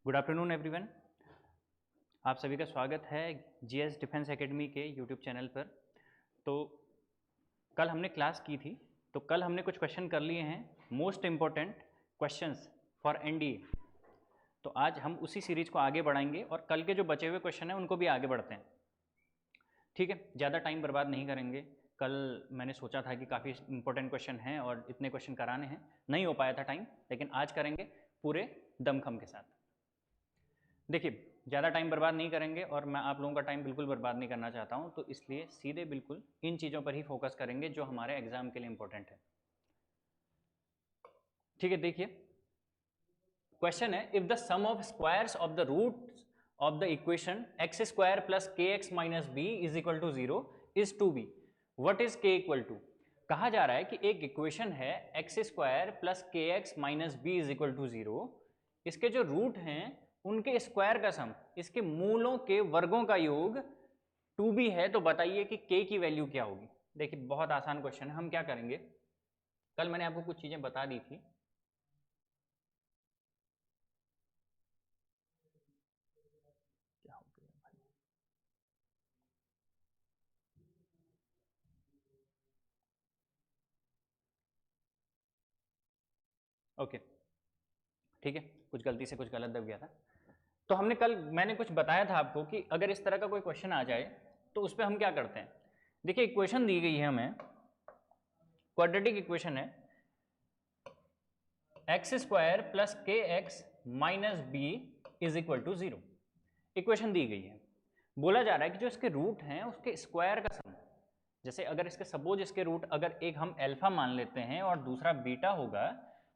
Good afternoon everyone. आप सभी का स्वागत है जीएस डिफेंस एकेडमी के यूट्यूब चैनल पर। तो कल हमने क्लास की थी, तो कल हमने कुछ क्वेश्चन कर लिए हैं, most important questions for NDA. तो आज हम उसी सीरीज को आगे बढ़ाएंगे और कल के जो बचे हुए क्वेश्चन हैं उनको भी आगे बढ़ते हैं। ठीक है, ज़्यादा टाइम बर्बाद नहीं करेंगे। कल मैंने सोचा था कि काफ़ी इंपॉर्टेंट क्वेश्चन हैं और इतने क्वेश्चन कराने हैं, नहीं हो पाया था टाइम, लेकिन आज करेंगे पूरे दमखम के साथ। देखिए, ज़्यादा टाइम बर्बाद नहीं करेंगे और मैं आप लोगों का टाइम बिल्कुल बर्बाद नहीं करना चाहता हूँ, तो इसलिए सीधे बिल्कुल इन चीज़ों पर ही फोकस करेंगे जो हमारे एग्जाम के लिए इंपॉर्टेंट है। ठीक है, देखिए क्वेश्चन है, if the sum of squares of the roots of the equation x square plus k x minus B is equal to 0 is to b, what is k equal to. कहा जा रहा है कि एक इक्वेशन है x square plus k x minus B is equal to 0, इसके जो root हैं उनके स्क्वायर का सम, इसके मूलों के वर्गों का योग 2b है, तो बताइए कि k की वैल्यू क्या होगी। देखिए बहुत आसान क्वेश्चन है, हम क्या करेंगे, कल मैंने आपको कुछ चीजें बता दी थी। क्या हो गया भाई, ओके ठीक है, कुछ गलती से कुछ गलत दब गया था। तो हमने कल मैंने कुछ बताया था आपको कि अगर इस तरह का कोई क्वेश्चन आ जाए तो उस पर हम क्या करते हैं। देखिए इक्वेशन दी गई है हमें, क्वाड्रेटिक इक्वेशन है x square plus k x minus B is equal to 0। Equation दी गई है, बोला जा रहा है कि जो इसके रूट हैं उसके स्क्वायर का सम, जैसे अगर इसके सपोज इसके रूट अगर एक हम अल्फा मान लेते हैं और दूसरा बीटा होगा,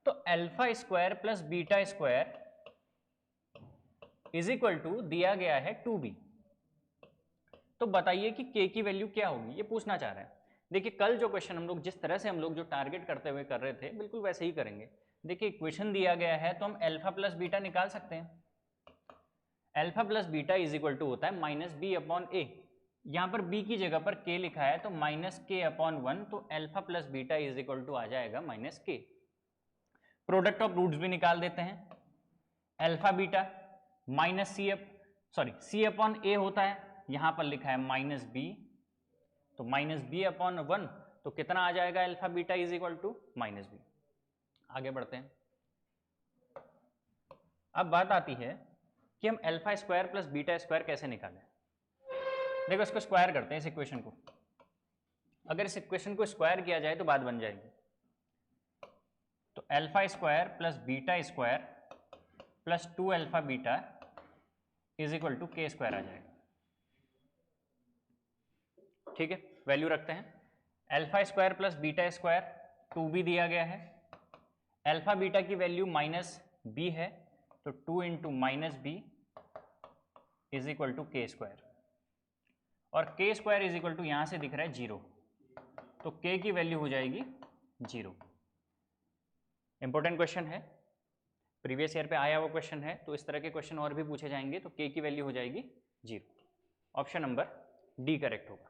तो alpha square plus beta square is equal to दिया गया है 2b। तो बताइए कि k की वैल्यू क्या होगी, ये पूछना चाह रहा है। देखिए कल जो क्वेश्चन हम लोग जिस तरह से हम लोग जो टारगेट करते हुए कर रहे थे बिल्कुल वैसे ही करेंगे। देखिए इक्वेशन दिया गया है तो हम अल्फा प्लस बीटा निकाल सकते हैं। Alpha plus beta is equal to होता है माइनस बी अपॉन ए, यहाँ पर b की जगह पर k लिखा है तो माइनस के अपॉन 1, तो alpha plus beta is equal to आ जाएगा माइनस के। प्रोडक्ट ऑफ रूट्स भी निकाल देते हैं, alpha beta minus C upon A होता है, यहां पर लिखा है माइनस बी, तो माइनस बी अपॉन 1, तो कितना आ जाएगा alpha beta is equal to minus B. आगे बढ़ते हैं। अब बात आती है कि हम alpha square plus beta square कैसे निकालें। देखो इसको स्क्वायर करते हैं इस इक्वेशन को, अगर इस इक्वेशन को स्क्वायर किया जाए तो बात बन जाएगी, तो alpha square plus beta square plus 2 alpha beta is equal to K square आ जाएगा। ठीक है, वैल्यू रखते हैं, alpha square plus beta square 2b दिया गया है, अल्फा बीटा की वैल्यू माइनस b है, तो 2 into minus B is equal to K square, और K square is equal to यहां से दिख रहा है 0, तो k की वैल्यू हो जाएगी 0। इंपॉर्टेंट क्वेश्चन है, प्रीवियस ईयर पे आया हुआ क्वेश्चन है, तो इस तरह के क्वेश्चन और भी पूछे जाएंगे, तो k की वैल्यू हो जाएगी 0। ऑप्शन नंबर डी करेक्ट होगा।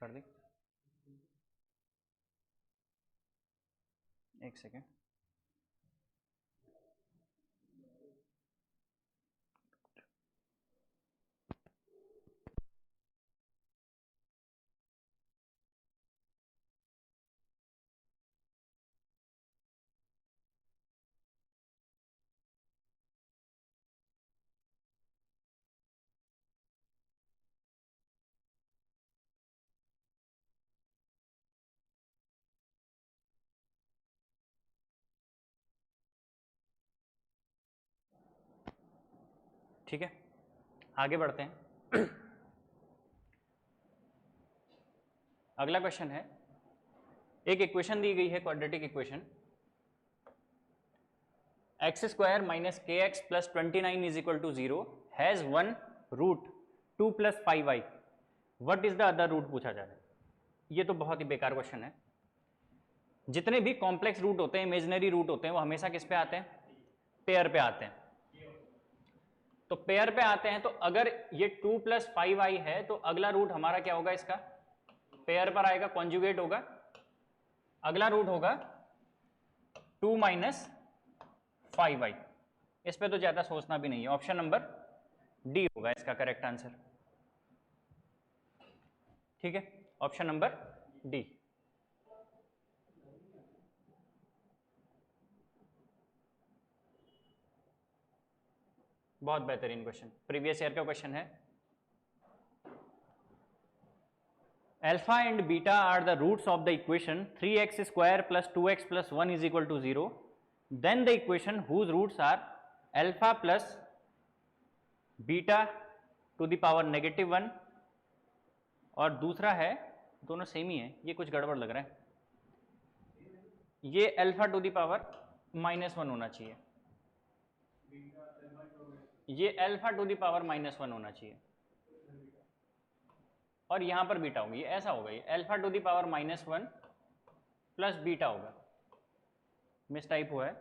कर दी, एक सेकेंड। ठीक है, आगे बढ़ते हैं। अगला क्वेश्चन है, एक इक्वेशन दी गई है quadratic equation x square minus k x plus 29 is equal to 0 has one root 2 plus 5y, what is the other root पूछा जा रहा है। ये तो बहुत ही बेकार क्वेश्चन है। जितने भी कॉम्प्लेक्स रूट होते हैं, इमेजिनरी रूट होते हैं, वो हमेशा किस पे आते हैं, पेयर पे आते हैं। तो पेयर पे आते हैं, तो अगर ये 2 प्लस 5y है तो अगला रूट हमारा क्या होगा, इसका पेयर पर आएगा, कॉन्जुगेट होगा। अगला रूट होगा 2 माइनस 5y। इस पे तो ज्यादा सोचना भी नहीं है, ऑप्शन नंबर डी होगा इसका करेक्ट आंसर। ठीक है, ऑप्शन नंबर डी। बहुत बेहतरीन क्वेश्चन, प्रीवियस ईयर का क्वेश्चन है। Alpha and beta are the roots of the equation 3x square plus 2x plus 1 is equal to 0. Then the equation whose roots are alpha plus beta to the power negative 1 और दूसरा है, दोनों same ही है, ये कुछ गड़बड़ लग रहा है, ये अल्फा टू दी पावर -1 होना चाहिए, ये अल्फा टू दी पावर -1 होना चाहिए और यहां पर बीटा होगी, ऐसा होगा, ये alpha to the power -1 plus beta होगा, मिस टाइप हुआ है।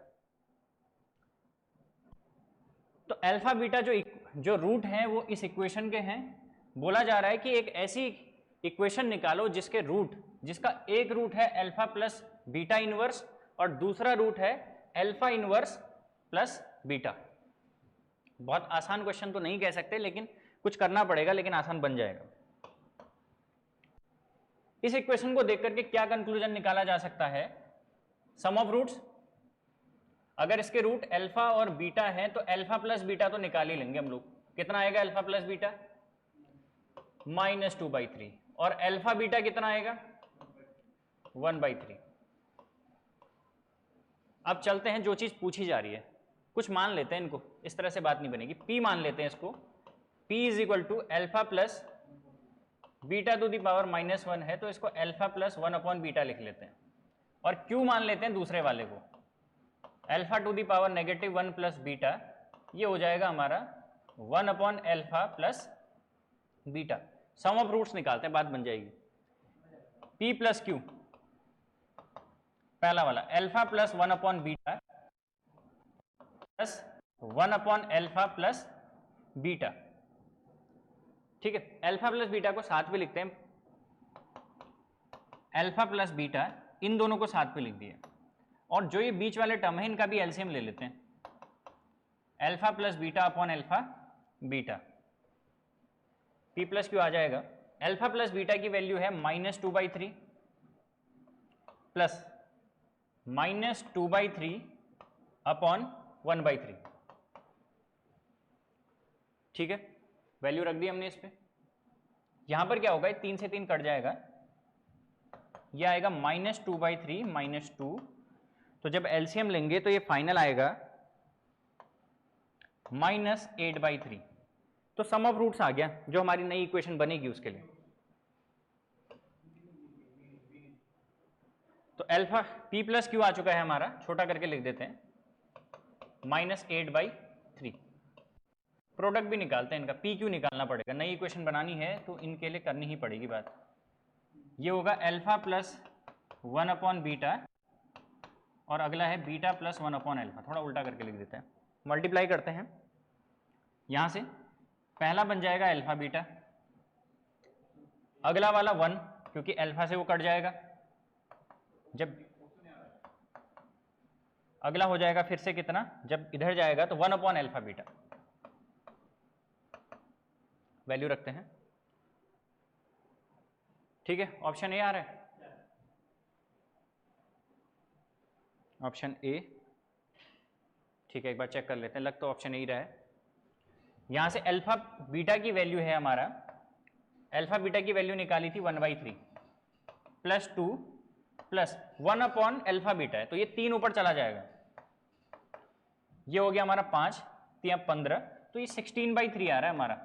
तो अल्फा बीटा जो रूट हैं वो इस इक्वेशन के हैं। बोला जा रहा है कि एक ऐसी इक्वेशन निकालो जिसके रूट, जिसका एक रूट है अल्फा प्लस बीटा इनवर्स और दूसरा रूट है अल्फा इनवर्स प्लस बीटा। बहुत आसान क्वेश्चन तो नहीं कह सकते, लेकिन कुछ करना पड़ेगा, लेकिन आसान बन जाएगा। इस इक्वेशन को देख करके क्या कंक्लूजन निकाला जा सकता है? सम ऑफ रूट्स, अगर इसके रूट अल्फा और बीटा है तो अल्फा प्लस बीटा तो निकाल ही लेंगे हम लोग। कितना आएगा अल्फा प्लस बीटा? -2/3। और अल्फा बीटा कितना आएगा? 1/3। अब चलते हैं, जो चीज पूछी जा रही है कुछ मान लेते हैं इनको, इस तरह से बात नहीं बनेगी। P मान लेते हैं इसको, P = alpha plus beta to the power -1 है तो इसको अल्फा प्लस 1/बीटा लिख लेते हैं। और Q मान लेते हैं दूसरे वाले को, alpha to the power -1 plus beta, ये हो जाएगा हमारा 1/अल्फा plus beta. Sum of roots निकालते हैं, बात बन जाएगी। P प्लस Q, पहला वाला अल्फा प्लस 1/बीटा प्लस 1/अल्फा प्लस बीटा। ठीक है, अल्फा प्लस बीटा को साथ में लिखते हैं, अल्फा प्लस बीटा इन दोनों को साथ में लिख दिए, और जो ये बीच वाले टर्म है इनका भी एलसीएम ले लेते हैं, alpha plus beta upon alpha beta. P plus Q आ जाएगा, अल्फा प्लस बीटा की वैल्यू है -2/3 प्लस -2/3 अपॉन 1/3। ठीक है, वैल्यू रख दी हमने इस पे। यहां पर क्या होगा, 3 से 3 कट जाएगा, यह आएगा -2/3 -2, तो जब एलसीएम लेंगे तो ये फाइनल आएगा -8/3। तो सम ऑफ रूट्स आ गया, जो हमारी नई इक्वेशन बनेगी उसके लिए। तो अल्फा P प्लस Q आ चुका है हमारा, छोटा करके लिख देते हैं, -8/3। प्रोडक्ट भी निकालते हैं इनका, PQ निकालना पड़ेगा, नई इक्वेशन बनानी है तो इनके लिए करनी ही पड़ेगी बात। ये होगा अल्फा प्लस 1/बीटा और अगला है बीटा प्लस 1/अल्फा। थोड़ा उल्टा करके लिख देते हैं, मल्टीप्लाई करते हैं, यहां से पहला बन जाएगा अल्फा बीटा, अगला वाला 1 क्योंकि अल्फा से वो कट जाएगा, जब अगला हो जाएगा फिर से कितना, जब इधर जाएगा तो 1/अल्फा बीटा। वैल्यू रखते हैं, ठीक है। ऑप्शन ए आ रहा है, ऑप्शन ए, ठीक है, एक बार चेक कर लेते हैं, लग तो ऑप्शन ए ही रहा है। यहां से अल्फा बीटा की वैल्यू है हमारा, अल्फा बीटा की वैल्यू निकाली थी 1/3 प्लस 2 प्लस 1/अल्फा बीटा है, तो ये 3 ऊपर चला जाएगा, ये हो गया हमारा 5, 3 15, तो ये 16/3 आ रहा है हमारा।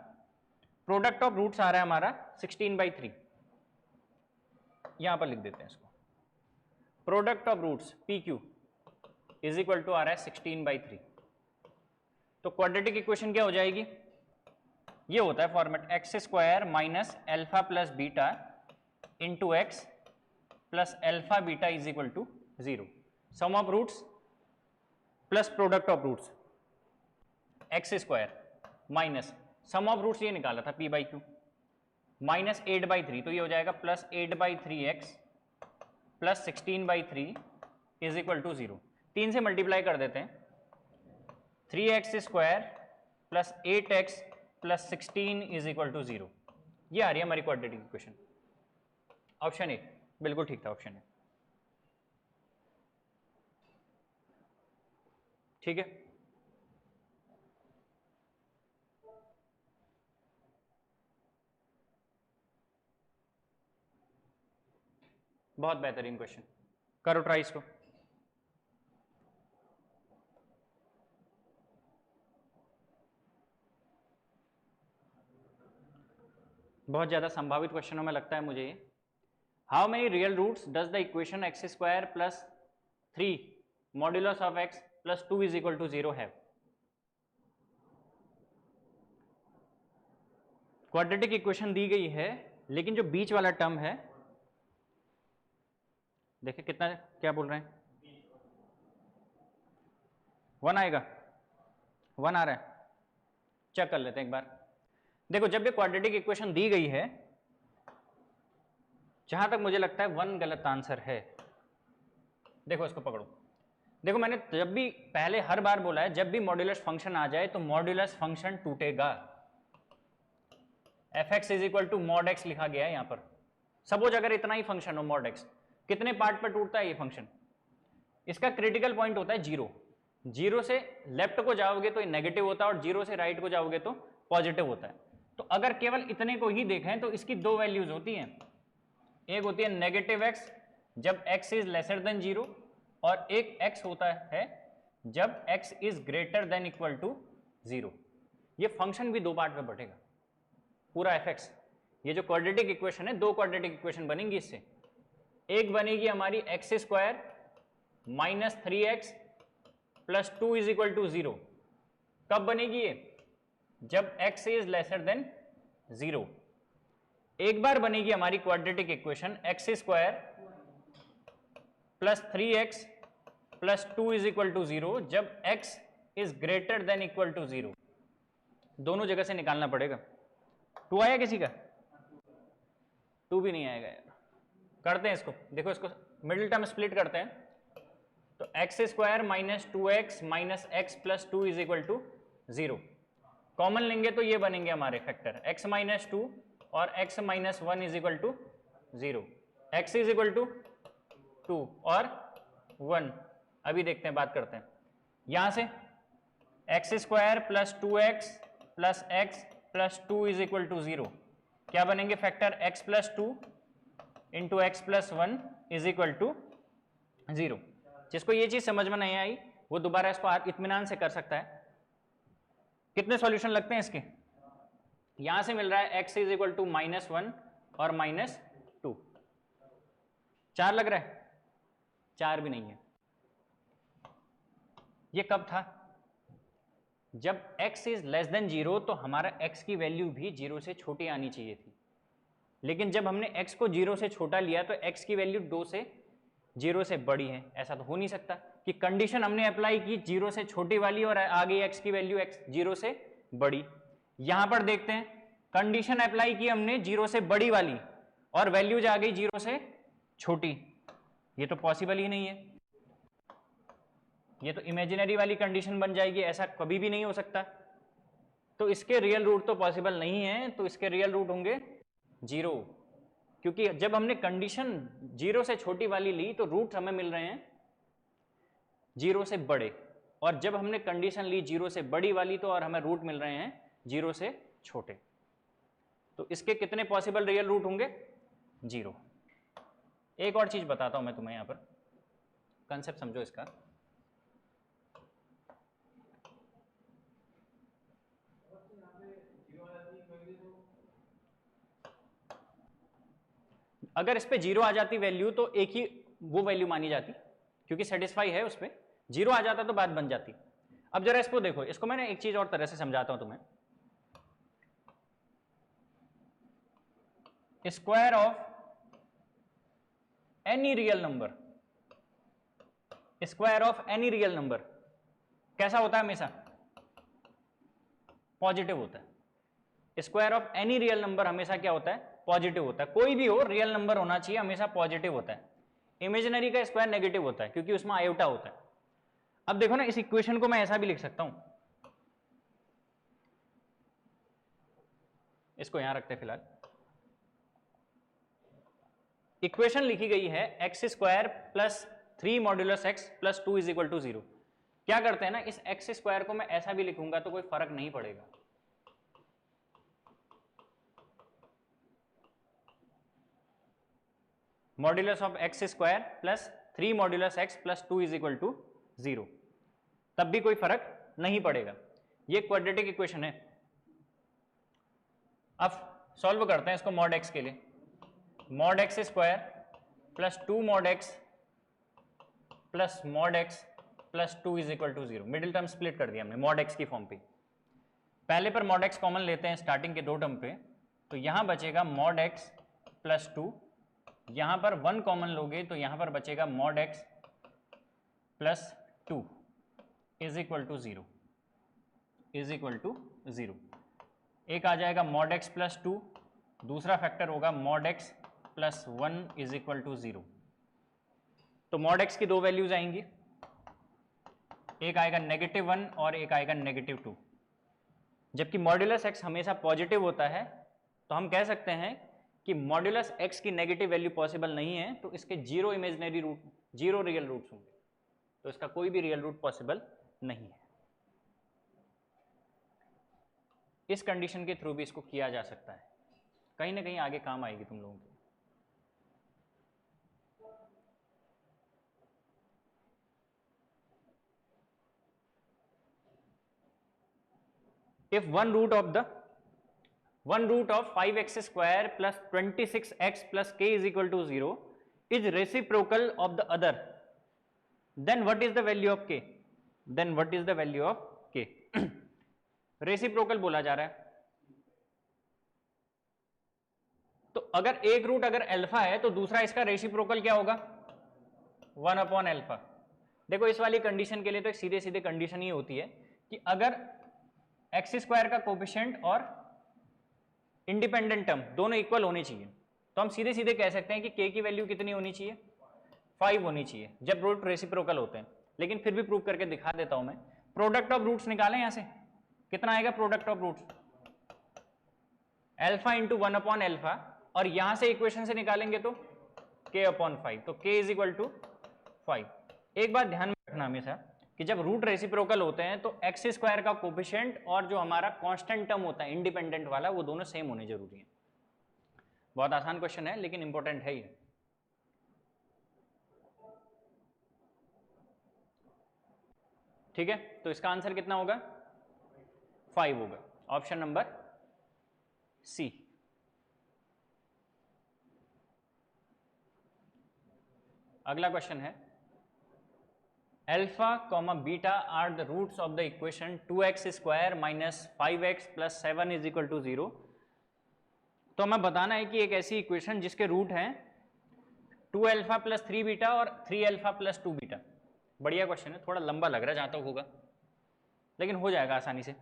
प्रोडक्ट ऑफ रूट्स आ रहा है हमारा 16/3, यहां पर लिख देते हैं इसको, product of roots PQ is equal to आ रहा है 16/3। तो क्वाड्रेटिक इक्वेशन क्या हो जाएगी, ये होता है format x² minus alpha plus beta into X plus alpha beta is equal to 0। Sum of roots plus product of roots x² minus sum of roots, ये निकाला था P/Q, -8/3, तो ये हो जाएगा +8/3x plus 16/3 is equal to 0। 3 से multiply कर देते हैं, 3x square plus 8x plus 16 is equal to 0। ये आ रही है हमारी क्वाड्रेटिक इक्वेशन। ऑप्शन ए बिल्कुल ठीक था, ऑप्शन ए। ठीक है, बहुत बेहतरीन क्वेश्चन, करो ट्राई इसको। बहुत ज्यादा संभावित क्वेश्चनों में लगता है मुझे ये। How many real roots does the equation x square plus 3 modulus of X plus 2 is equal to 0 है। क्वाड्रेटिक इक्वेशन दी गई है, लेकिन जो बीच वाला टर्म है, देखिए कितना, क्या बोल रहे हैं, 1 आएगा, 1 आ रहा है, चेक कर लेते हैं एक बार। देखो जब ये क्वाड्रेटिक इक्वेशन दी गई है, जहां तक मुझे लगता है 1 गलत आंसर है। देखो इसको पकड़ो, देखो मैंने जब भी पहले हर बार बोला है, जब भी मॉड्यूलस फंक्शन आ जाए तो मॉड्यूलस फंक्शन टूटेगा। fx is equal to mod X लिखा गया है यहां पर। सपोज अगर इतना ही फंक्शन हो मॉड एक्स, कितने पार्ट पर टूटता है ये फंक्शन? इसका क्रिटिकल पॉइंट होता है 0। 0 से लेफ्ट को जाओगे तो नेगेटिव होता है और 0 से राइट को जाओगे तो पॉजिटिव होता है। तो अगर केवल इतने को ही देखें तो इसकी दो वैल्यूज होती हैं, एक होती है नेगेटिव x जब x इज लेसर देन 0, और एक x होता है जब x is greater than equal to 0। ये फंक्शन भी दो पार्ट में बढ़ेगा पूरा fx। ये जो क्वाड्रेटिक इक्वेशन है, दो क्वाड्रेटिक इक्वेशन बनेंगी इससे। एक बनेगी हमारी X square minus 3x plus 2 is equal to 0। कब बनेगी ये? जब x इज लेसर देन 0। एक बार बनेगी हमारी quadratic equation x square plus 3x plus 2 is equal to 0 जब x is greater than equal to 0। दोनों जगह से निकालना पड़ेगा। 2 आया किसी का? 2 भी नहीं आएगा यार। करते हैं इसको, देखो इसको मिडिल टर्म स्प्लिट करते हैं। तो X square minus 2x minus X plus 2 is equal to 0। Common लेंगे तो ये बनेंगे हमारे फैक्टर x माइनस 2 और x minus 1 is equal to 0। x is equal to 2 और 1। अभी देखते हैं, बात करते हैं यहां से। X square plus 2x plus X plus 2 is equal to 0। क्या बनेंगे factor? x plus 2 into X plus 1 is equal to 0। जिसको ये चीज समझ में नहीं आई वो दोबारा इसको इत्मीनान से कर सकता है। कितने सॉल्यूशन लगते हैं इसके? यहां से मिल रहा है x इज इक्वल टू -1 और -2। 4 लग रहा है? 4 भी नहीं है। ये कब था? जब x इज लेस देन 0 तो हमारा x की वैल्यू भी 0 से छोटी आनी चाहिए थी। लेकिन जब हमने x को 0 से छोटा लिया तो x की वैल्यू 2 से 0 से बड़ी है। ऐसा तो हो नहीं सकता कि कंडीशन हमने अप्लाई की 0 से छोटी वाली और आ गई x की वैल्यू x 0 से बड़ी। यहां पर देखते हैं, कंडीशन अप्लाई की हमने 0 से बड़ी वाली और वैल्यूज आ गई 0 से छोटी। ये तो पॉसिबल ही नहीं है। ये तो इमेजिनरी वाली कंडीशन बन जाएगी, ऐसा कभी भी नहीं हो सकता। तो इसके रियल रूट तो पॉसिबल नहीं है, तो इसके रियल रूट होंगे 0। क्योंकि जब हमने कंडीशन 0 से छोटी वाली ली तो रूट हमें मिल रहे हैं 0 से बड़े, और जब हमने कंडीशन ली 0 से बड़ी वाली तो और हमें रूट मिल रहे हैं 0 से छोटे। तो इसके कितने पॉसिबल रियल रूट होंगे? 0। एक और चीज बताता हूं मैं तुम्हें, यहां पर कंसेप्ट समझो इसका। अगर इस पे 0 आ जाती वैल्यू तो एक ही वो वैल्यू मानी जाती, क्योंकि सेटिस्फाई है उस पे। 0 आ जाता तो बात बन जाती। अब जरा इसको देखो, इसको मैंने एक चीज और तरह से समझाता हूं तुम्हें। Square of any real number, square of any real number कैसा होता है? हमेशा पॉजिटिव होता है। Square of any real number हमेशा क्या होता है? पॉजिटिव होता है। कोई भी हो रियल नंबर होना चाहिए, हमेशा पॉजिटिव होता है। इमेजिनरी का स्क्वायर नेगेटिव होता है क्योंकि उसमें आयोटा होता है। अब देखो ना, इस इक्वेशन को मैं ऐसा भी लिख सकता हूं, इसको यहां रखते हैं फिलहाल। इक्वेशन लिखी गई है x square plus 3 modulus X plus 2 is equal to 0। क्या करते हैं ना, इस एक्स स्क्वायर को मैं ऐसा भी लिखूंगा तो कोई फर्क नहीं पड़ेगा। Modulus of X square plus 3 modulus X plus 2 is equal to 0, तब भी कोई फर्क नहीं पड़ेगा। ये क्वाड्रेटिक इक्वेशन है। अब सॉल्व करते हैं इसको मॉड एक्स के लिए। Mod X square plus 2 mod X plus mod X plus 2 is equal to 0। Middle term split कर दिया हमने मॉड एक्स की फॉर्म पे। पहले पर मॉड एक्स कॉमन लेते हैं स्टार्टिंग के दो टर्म पे, तो यहां बचेगा मॉड एक्स प्लस 2, यहां पर 1 कॉमन लोगे तो यहां पर बचेगा mod X plus 2 is equal to 0, is equal to 0। एक आ जाएगा मॉड एक्स प्लस 2, दूसरा फैक्टर होगा mod X plus 1 is equal to 0। तो मॉड एक्स की दो वैल्यूज आएंगी, एक आएगा -1 और एक आएगा -2। जबकि मॉड्यूलस एक्स हमेशा पॉजिटिव होता है, तो हम कह सकते हैं कि मॉड्यूलस एक्स की नेगेटिव वैल्यू पॉसिबल नहीं है, तो इसके 0 इमेजिनरी रूट, 0 रियल रूट्स होंगे, तो इसका कोई भी रियल रूट पॉसिबल नहीं है। इस कंडीशन के थ्रू भी इसको किया जा सकता है, कहीं ना कहीं आगे काम आएगी तुम लोगों को। If one root of 5x square plus 26x plus k is equal to 0 is reciprocal of the other, then what is the value of k? Then what is the value of k? Reciprocal बोला जा रहा है, तो अगर एक root अगर alpha है तो दूसरा इसका रेसिप्रोकल क्या होगा? 1 अपॉन अल्फा। देखो इस वाली कंडीशन के लिए तो एक सीधे सीधे कंडीशन ही होती है कि अगर एक्स स्क्वायर का कोफिशिएंट और इंडिपेंडेंट टर्म दोनों इक्वल होने चाहिए, तो हम सीधे सीधे कह सकते हैं कि k की वैल्यू कितनी होनी चाहिए? 5 होनी चाहिए जब रूट रेसिप्रोकल होते हैं। लेकिन फिर भी प्रूव करके दिखा देता हूं मैं। प्रोडक्ट ऑफ रूट्स निकालें यहां से, कितना आएगा product of roots? Alpha into 1 upon alpha, और यहां से इक्वेशन से निकालेंगे तो k अपॉन 5, तो k इज इक्वल टू 5। एक बात ध्यान में रखना हमेशा कि जब रूट रेसिप्रोकल होते हैं तो एक्स स्क्वायर का कोफिशिएंट और जो हमारा कांस्टेंट टर्म होता है इंडिपेंडेंट वाला, वो दोनों सेम होने जरूरी है। बहुत आसान क्वेश्चन है लेकिन इंपॉर्टेंट है ये। ठीक है, तो इसका आंसर कितना होगा? 5 होगा, ऑप्शन नंबर सी। अगला क्वेश्चन है alpha comma beta are the roots of the equation 2x square minus 5x plus 7 is equal to 0। तो हमें बताना है कि एक ऐसी इक्वेशन जिसके रूट हैं 2 अल्फा प्लस 3 बीटा और 3 अल्फा प्लस 2 बीटा। बढ़िया क्वेश्चन है, थोड़ा लंबा लग रहा है जहां तक होगा, लेकिन हो जाएगा आसानी से।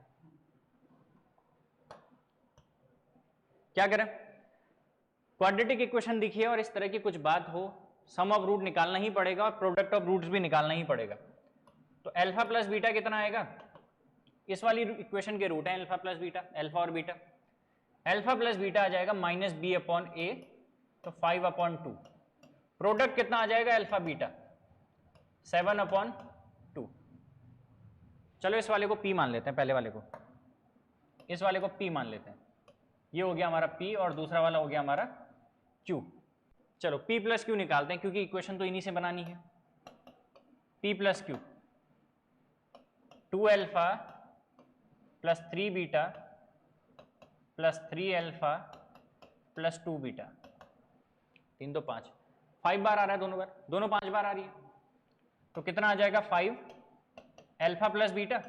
क्या करें, क्वाड्रेटिक इक्वेशन दिखिए और इस तरह की कुछ बात हो, सम ऑफ रूट निकालना ही पड़ेगा और प्रोडक्ट ऑफ रूट्स भी निकालना ही पड़ेगा। तो अल्फा प्लस बीटा कितना आएगा? इस वाली इक्वेशन के रूट है अल्फा प्लस बीटा, अल्फा और बीटा। अल्फा प्लस बीटा आ जाएगा माइनस बी अपॉन ए, तो 5 अपॉन 2। प्रोडक्ट कितना आ जाएगा अल्फा बीटा? 7 अपॉन 2। चलो इस वाले को पी मान लेते हैं, पहले वाले को, इस वाले को पी मान लेते हैं। ये हो गया हमारा पी और दूसरा वाला हो गया हमारा क्यू। चलो p प्लस क्यू निकालते हैं क्योंकि इक्वेशन तो इन्हीं से बनानी है। p plus Q 2 alpha plus 3 beta plus 3 alpha plus 2 beta, 3 तो 5, 5 बार आ रहा है दोनों बार, दोनों 5 बार आ रही है, तो कितना आ जाएगा? 5 अल्फा प्लस बीटा,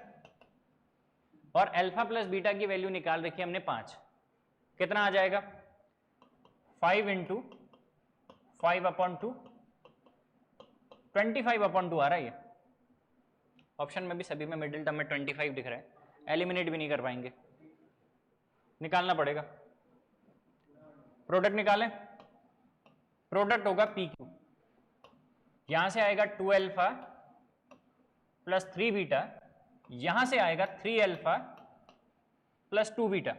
और अल्फा प्लस बीटा की वैल्यू निकाल रखी है हमने 5, कितना आ जाएगा? 5 इंटू 5 अपॉन 2, 25 अपॉन 2 आ रहा है ये। ऑप्शन में भी सभी में मिडिल टर्म में 25 दिख रहा है, एलिमिनेट भी नहीं कर पाएंगे, निकालना पड़ेगा। प्रोडक्ट निकालें, प्रोडक्ट होगा पी क्यू, यहां से आएगा 2 अल्फा प्लस 3 बीटा, यहां से आएगा 3 अल्फा प्लस 2 बीटा।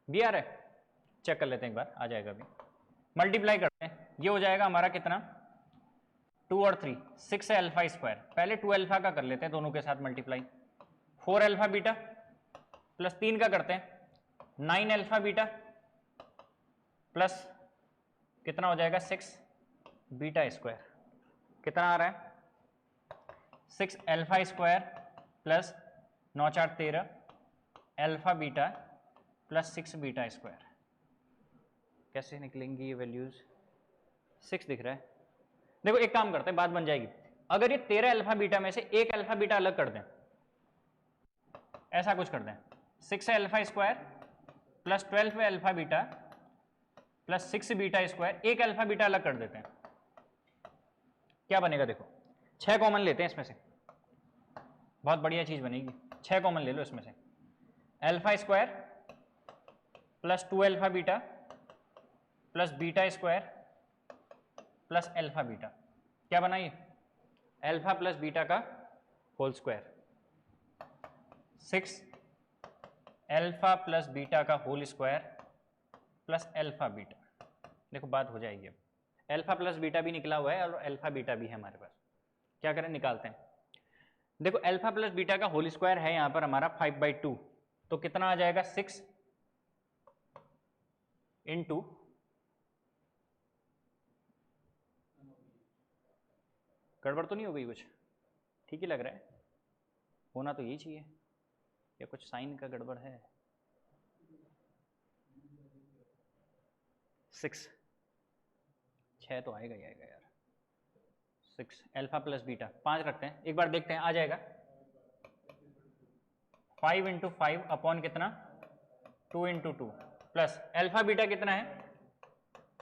भी आ रहा है? चेक कर लेते हैं एक बार, आ जाएगा अभी। मल्टीप्लाई करते हैं, ये हो जाएगा हमारा कितना, 2 और 3, 6 अल्फा स्क्वायर। पहले 2 अल्फा का कर लेते हैं दोनों के साथ मल्टीप्लाई। 4 अल्फा बीटा प्लस 3 का करते हैं 9 अल्फा बीटा प्लस कितना हो जाएगा 6 बीटा स्क्वायर। कितना आ रहा है 6 alpha square plus 9 4 13 alpha beta plus 6 beta square. कैसे निकलेंगी ये वैल्यूज? 6 दिख रहा है। देखो एक काम करते हैं, बात बन जाएगी। अगर ये 13 अल्फा बीटा में से एक अल्फा बीटा अलग कर दें, ऐसा कुछ कर दें, 6 alpha square plus 12 alpha beta plus 6 beta square, एक अल्फा बीटा अलग कर देते हैं, क्या बनेगा? देखो 6 कॉमन लेते हैं इसमें से, बहुत बढ़िया चीज बनेगी। 6 कॉमन ले लो इसमें से। Alpha square plus 2 alpha beta plus beta square plus alpha beta, क्या बना ये? अल्फा प्लस बीटा का whole square. 6 alpha plus beta का whole square plus alpha beta. देखो बात हो जाएगी अब। अल्फा प्लस बीटा भी निकला हुआ है और अल्फा बीटा भी है हमारे पास। क्या करें, निकालते हैं। देखो अल्फा प्लस बीटा का होल स्क्वायर है यहां पर हमारा 5/2, तो कितना आ जाएगा 6 इंटू, गड़बड़ तो नहीं हो गई कुछ? ठीक ही लग रहा है, होना तो यही चाहिए, या कुछ साइन का गड़बड़ है? 6 तो आएगा ही आएगा यार। 6 अल्फा प्लस बीटा, 5 रखते हैं, एक बार देखते हैं आ जाएगा। 5 इंटू 5 अपॉन कितना 2 इंटू 2 प्लस अल्फा बीटा कितना है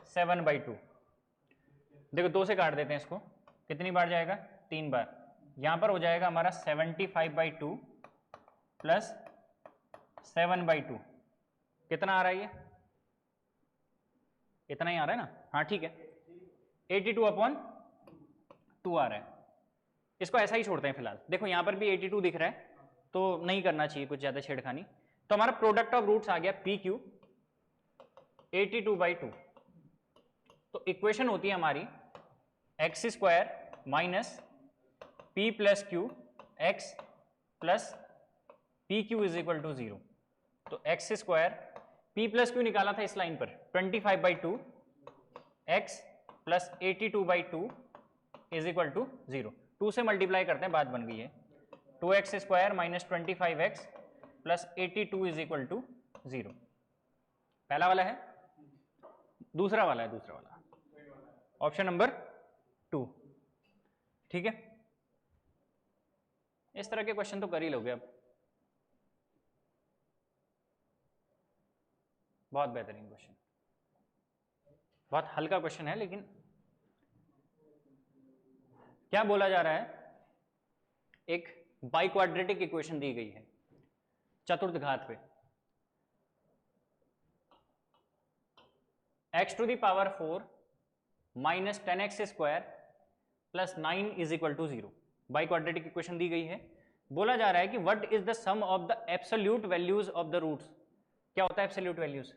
7/2। देखो 2 से काट देते हैं इसको, कितनी बार जाएगा 3 बार। यहां पर हो जाएगा हमारा 75/2 प्लस 7/2। कितना आ रहा है ये? इतना ही आ रहा है ना? हाँ ठीक है, 82/2 आ रहा है। इसको ऐसा ही छोड़ते हैं फिलहाल। देखो यहां पर भी 82 दिख रहा है, तो नहीं करना चाहिए कुछ ज्यादा छेड़खानी। तो हमारा प्रोडक्ट ऑफ रूट्स आ गया PQ 82/2। तो इक्वेशन होती है हमारी x² minus P plus Q x plus PQ is equal to 0। तो x², P प्लस क्यू निकाला था इस लाइन पर 25/2, x plus 82/2 is equal to 0। 2 से मल्टीप्लाई करते हैं, बात बन गई है। 2x² minus 25x plus 82 is equal to 0। पहला वाला है, दूसरा वाला है, दूसरा वाला ऑप्शन नंबर 2। ठीक है, इस तरह के क्वेश्चन तो कर ही लोगे अब। बहुत बेहतरीन क्वेश्चन, बहुत हल्का क्वेश्चन है, लेकिन क्या बोला जा रहा है, एक बाइक्वाड्रेटिक इक्वेशन दी गई है चतुर्थ घात पे, x to the power 4 minus 10x² plus 9 is equal to 0। Biquadratic equation दी गई है। बोला जा रहा है कि what is the sum of the absolute values of the roots. क्या होता है एब्सोल्यूट वैल्यूज?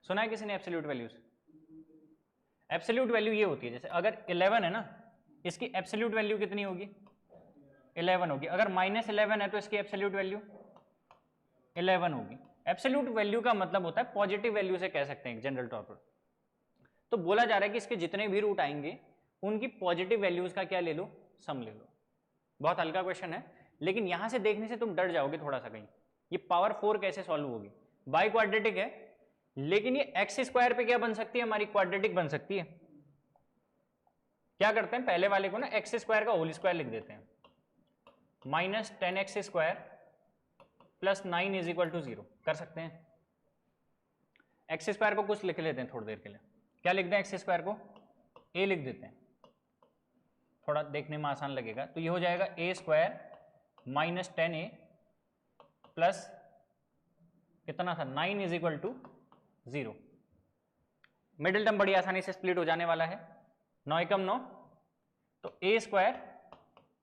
सुना है किसी ने एब्सोल्यूट वैल्यूज? एब्सोल्यूट वैल्यू ये होती है, जैसे अगर 11 है ना, इसकी एब्सोल्यूट वैल्यू कितनी होगी 11 होगी। अगर -11 है तो इसकी एब्सोल्यूट वैल्यू 11 होगी। एब्सोल्यूट वैल्यू का मतलब होता है पॉजिटिव वैल्यू से कह सकते हैं जनरल तौर पर। तो बोला जा रहा है कि इसके जितने भी रूट आएंगे उनकी पॉजिटिव वैल्यूज का क्या ले लो, सम ले लो। बहुत हल्का क्वेश्चन है, लेकिन यहां से देखने से तुम डर जाओगे थोड़ा सा कहीं, ये पावर 4 कैसे सॉल्व होगी। बाई क्वाड्रेटिक है, लेकिन ये x² पे क्या बन सकती है हमारी, क्वाड्रेटिक बन सकती है। क्या करते हैं, पहले वाले को ना x² का होल स्क्वायर लिख देते हैं, minus 10x² plus 9 is equal to 0 कर सकते हैं। x² को कुछ लिख लेते हैं थोड़ी देर के लिए। क्या लिख दें x² को? a लिख देते हैं, थोड़ा देखने में आसान लगेगा। तो ये हो जाएगा a² माइनस 10a प्लस कितना था 9 is equal to 0। Middle term बड़ी आसानी से स्प्लिट हो जाने वाला है, 9 एकम 9, तो a square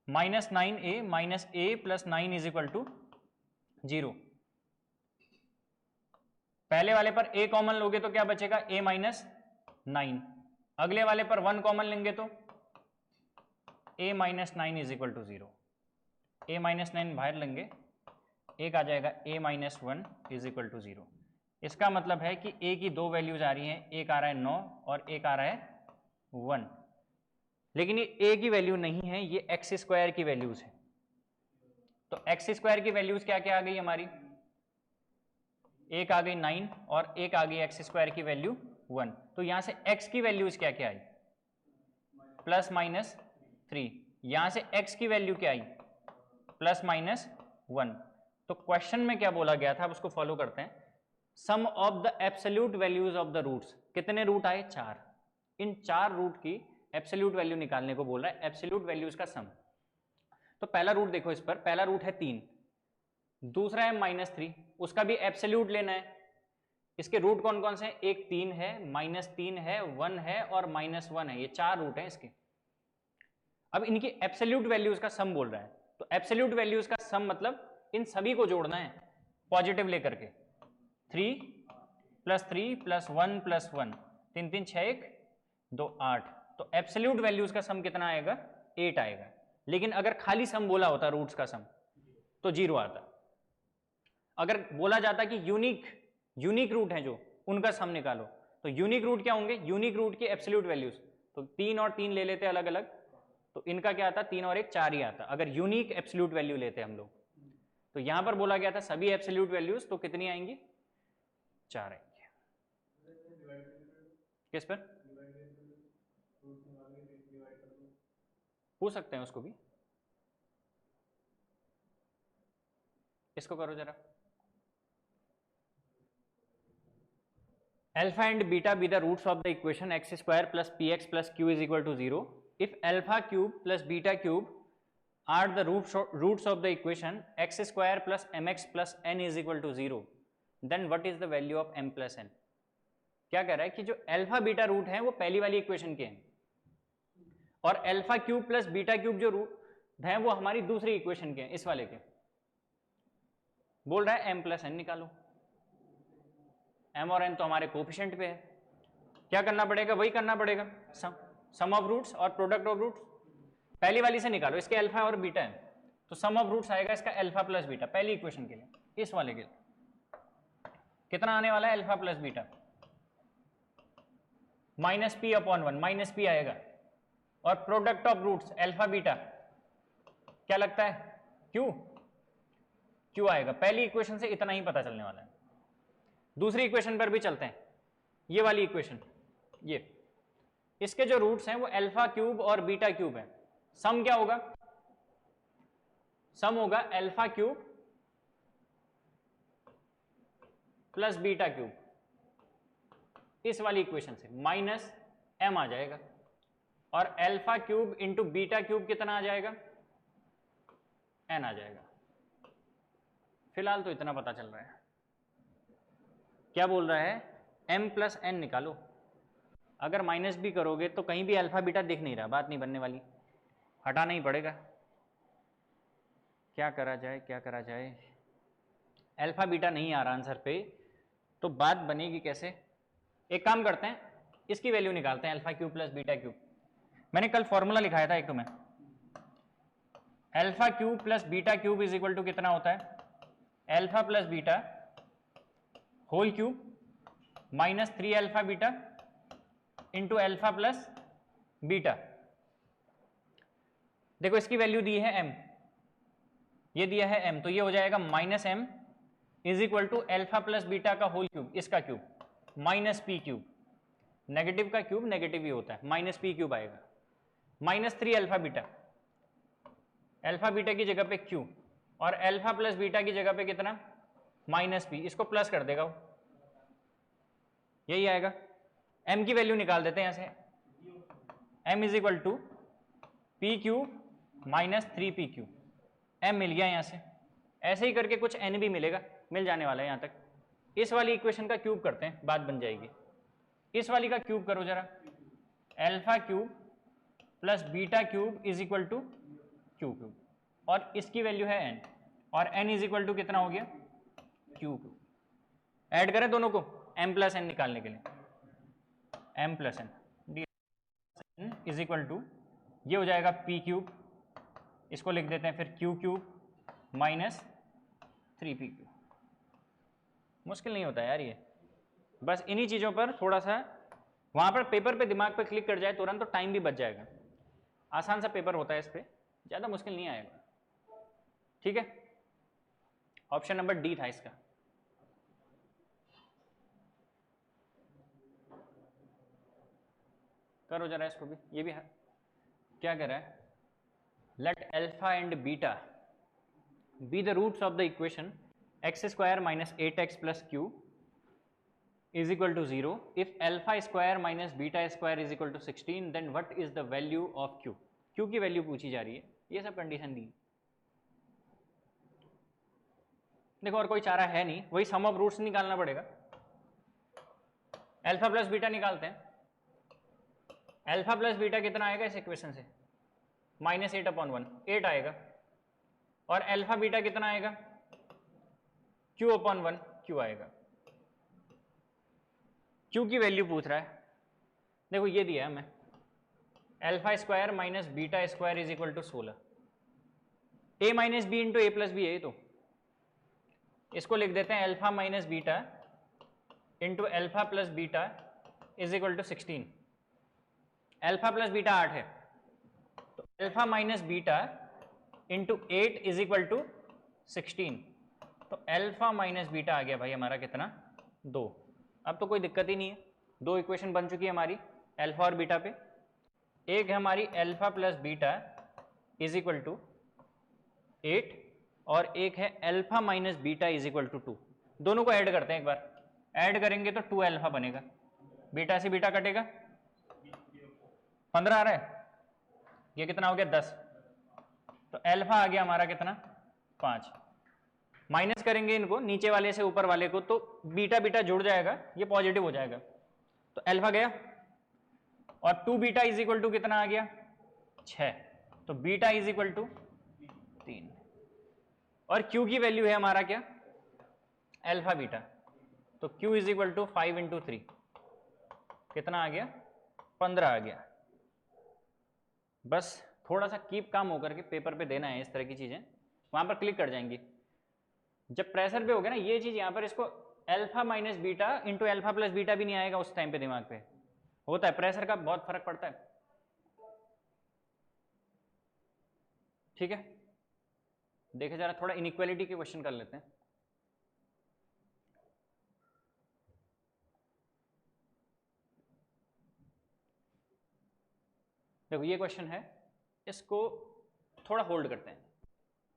minus 9a minus a plus 9 is equal to 0। पहले वाले पर a कॉमन लोगे तो क्या बचेगा, a माइनस 9, अगले वाले पर 1 कॉमन लेंगे तो a minus 9 is equal to 0। a minus 9 बाहर लेंगे, एक आ जाएगा a minus 1 is equal to 0। इसका मतलब है कि a की दो वैल्यूज आ रही हैं, एक आ रहा है 9 और एक आ रहा है 1, लेकिन ये a की वैल्यू नहीं है, ये एक्स स्क्वायर की वैल्यूज है। तो एक्स स्क्वायर की वैल्यूज क्या क्या आ गई हमारी, एक आ गई 9 और एक आ गई एक्स स्क्वायर की वैल्यू 1। तो यहां से x की वैल्यूज क्या क्या आई, प्लस माइनस 3, यहां से x की वैल्यू क्या आई, प्लस माइनस 1। तो क्वेश्चन में क्या बोला गया था, अब उसको फॉलो करते हैं। Some of the absolute values of the roots, कितने रूट आए, 4। इन 4 रूट की एब्सोल्यूट वैल्यू निकालने को बोल रहा है, एब्सोल्यूट वैल्यूज का सम। तो पहला रूट देखो, इस पर पहला रूट है 3, दूसरा है माइनस 3, उसका भी एब्सोल्यूट लेना है। इसके रूट कौन कौन से हैं, एक 3 है, माइनस 3 है, 1 है और माइनस 1 है, ये 4 रूट हैं इसके। अब इनकी एब्सोल्यूट वैल्यूज का सम बोल रहा है, तो एब्सोल्यूट वैल्यूज का सम मतलब इन सभी को जोड़ना है पॉजिटिव लेकर के। 3 प्लस 3 प्लस 1 प्लस 1, 3 3 6 1 2 8, तो एब्सोल्यूट वैल्यूज का सम कितना आएगा, 8 आएगा। लेकिन अगर खाली सम बोला होता रूट्स का सम तो 0 आता। अगर बोला जाता कि यूनिक रूट हैं जो, उनका सम निकालो, तो यूनिक रूट क्या होंगे, यूनिक रूट के एब्सोल्यूट वैल्यूज, तो 3 और 3 ले लेते अलग अलग, तो इनका क्या आता, 3 और 1 4 ही आता अगर यूनिक एब्सोल्यूट वैल्यू लेते हम लोग। तो यहां पर बोला गया था सभी एब्सोल्यूट वैल्यूज, तो कितनी आएंगी, 4 आएंगे। किस पर पूछ सकते हैं उसको भी, इसको करो जरा। Alpha and beta be the roots of the equation x square plus P X plus Q is equal to 0 if alpha cube plus beta cube are the roots of the equation x square plus M X plus N is equal to 0, then what is the value of M plus N. क्या कह रहा है कि जो alpha beta root है वो पहली वाली इक्वेशन के हैं, और alpha cube plus beta cube जो रूट है वो हमारी दूसरी इक्वेशन के हैं, इस वाले के। बोल रहा है एम प्लस एन निकालो। एम और एन तो हमारे कोफिशिएंट पे है, क्या करना पड़ेगा, वही करना पड़ेगा, सम ऑफ रूट्स और प्रोडक्ट ऑफ रूट्स। पहली वाली से निकालो, इसके अल्फा और बीटा है, तो सम ऑफ रूट्स आएगा इसका अल्फा प्लस बीटा पहली इक्वेशन के लिए। इस वाले के लिए कितना आने वाला है, alpha plus beta, minus P upon 1, minus P आएगा। और product of roots alpha beta क्या लगता है, क्यू आएगा। पहली इक्वेशन से इतना ही पता चलने वाला है। दूसरी इक्वेशन पर भी चलते हैं, ये वाली इक्वेशन, ये इसके जो रूट्स हैं वो अल्फा क्यूब और बीटा क्यूब है। सम क्या होगा, सम होगा alpha cube plus beta cube, इस वाली इक्वेशन से माइनस एम आ जाएगा, और alpha cube into beta cube कितना आ जाएगा, एन आ जाएगा। फिलहाल तो इतना पता चल रहा है। क्या बोल रहा है, m प्लस एन निकालो। अगर माइनस भी करोगे तो कहीं भी अल्फा बीटा दिख नहीं रहा, बात नहीं बनने वाली, हटाना ही पड़ेगा। क्या करा जाए, क्या करा जाए, अल्फा बीटा नहीं आ रहा आंसर पे, तो बात बनेगी कैसे। एक काम करते हैं, इसकी वैल्यू निकालते हैं, alpha cube plus beta cube. मैंने कल फॉर्मूला लिखाया था एक, तुम्हें alpha cube plus beta cube is equal to कितना होता है, alpha plus beta whole cube minus 3 alpha beta into alpha plus beta. देखो इसकी वैल्यू दी है m, ये दिया है m, तो ये हो जाएगा minus m is equal to alpha plus beta का होल क्यूब, इसका cube minus P cube, negative का क्यूब नेगेटिव ही होता है, माइनस पी क्यूब आएगा, minus 3 alpha beta, alpha beta की जगह पे q, और अल्फा प्लस बीटा की जगह पे कितना, माइनस पी, इसको प्लस कर देगा वो, यही आएगा। m की वैल्यू निकाल देते हैं यहां से, m is equal to P cube minus 3p cube, m मिल गया यहां से। ऐसे ही करके कुछ n भी मिलेगा, मिल जाने वाला है यहां तक। इस वाली इक्वेशन का क्यूब करते हैं, बात बन जाएगी। इस वाली का क्यूब करो जरा, alpha cube plus beta cube is equal to Q cube, और इसकी वैल्यू है n, और n इज इक्वल टू कितना हो गया, क्यू क्यूब। ऐड करें दोनों को m प्लस n निकालने के लिए, m plus n is equal to ये हो जाएगा p क्यूब, इसको लिख देते हैं फिर q cube minus 3p cube. मुश्किल नहीं होता यार ये, बस इन्हीं चीज़ों पर थोड़ा सा वहाँ पर पेपर पे दिमाग पे क्लिक कर जाए तुरंत तो टाइम भी बच जाएगा। आसान सा पेपर होता है, इस पर ज़्यादा मुश्किल नहीं आएगा। ठीक है, ऑप्शन नंबर डी था इसका। करो जरा इसको भी, ये भी है। क्या कह रहा है, let alpha and beta be the roots of the equation x square minus 8x plus Q is equal to 0 if alpha square minus beta square is equal to 16 then what is the value of q। q की value पूछी जा रही है, ये सब condition दी। देखो और कोई चारा है नहीं, वही सम ऑफ रूट्स निकालना पड़ेगा। अल्फा प्लस बीटा निकालते हैं। अल्फा प्लस बीटा कितना आएगा इस इक्वेशन से, -8/1 8 आएगा, और अल्फा बीटा कितना आएगा, q/1 q आएगा। q की वैल्यू पूछ रहा है, देखो ये दिया है हमें, alpha square minus beta square is equal to 16, a minus B into A plus B है, तो इसको लिख देते हैं alpha minus beta into alpha plus beta is equal to 16। Alpha plus beta 8 है, तो alpha minus beta into 8 is equal to 16, तो alpha minus beta आ गया भाई हमारा कितना, 2। अब तो कोई दिक्कत ही नहीं है, दो इक्वेशन बन चुकी है हमारी अल्फा और बीटा पे। एक है हमारी alpha plus beta is equal to 8, और एक है alpha minus beta is equal to 2। दोनों को ऐड करते हैं एक बार, ऐड करेंगे तो 2 अल्फा बनेगा, बीटा से बीटा कटेगा, 15 आ रहा है, ये कितना हो गया 10, तो अल्फा आ गया हमारा कितना 5। माइनस करेंगे इनको नीचे वाले से ऊपर वाले को, तो बीटा बीटा जुड़ जाएगा, ये पॉजिटिव हो जाएगा, तो अल्फा गया, और 2 बीटा इज इक्वल टू कितना आ गया 6, तो बीटा इज इक्वल टू 3, और q की वैल्यू है हमारा क्या, अल्फा बीटा, तो q is equal to 5 into 3 कितना आ गया 15 आ गया। बस थोड़ा सा कीप काम होकर के पेपर पे देना है, इस तरह की चीजें वहां पर क्लिक कर जाएंगी। जब प्रेशर पे हो गया ना ये चीज, यहाँ पर इसको alpha minus beta into alpha plus beta भी नहीं आएगा उस टाइम पे, दिमाग पे होता है, प्रेशर का बहुत फर्क पड़ता है। ठीक है, देखे जरा थोड़ा इनइक्वालिटी के क्वेश्चन कर लेते हैं। देखो ये क्वेश्चन है, इसको थोड़ा होल्ड करते हैं,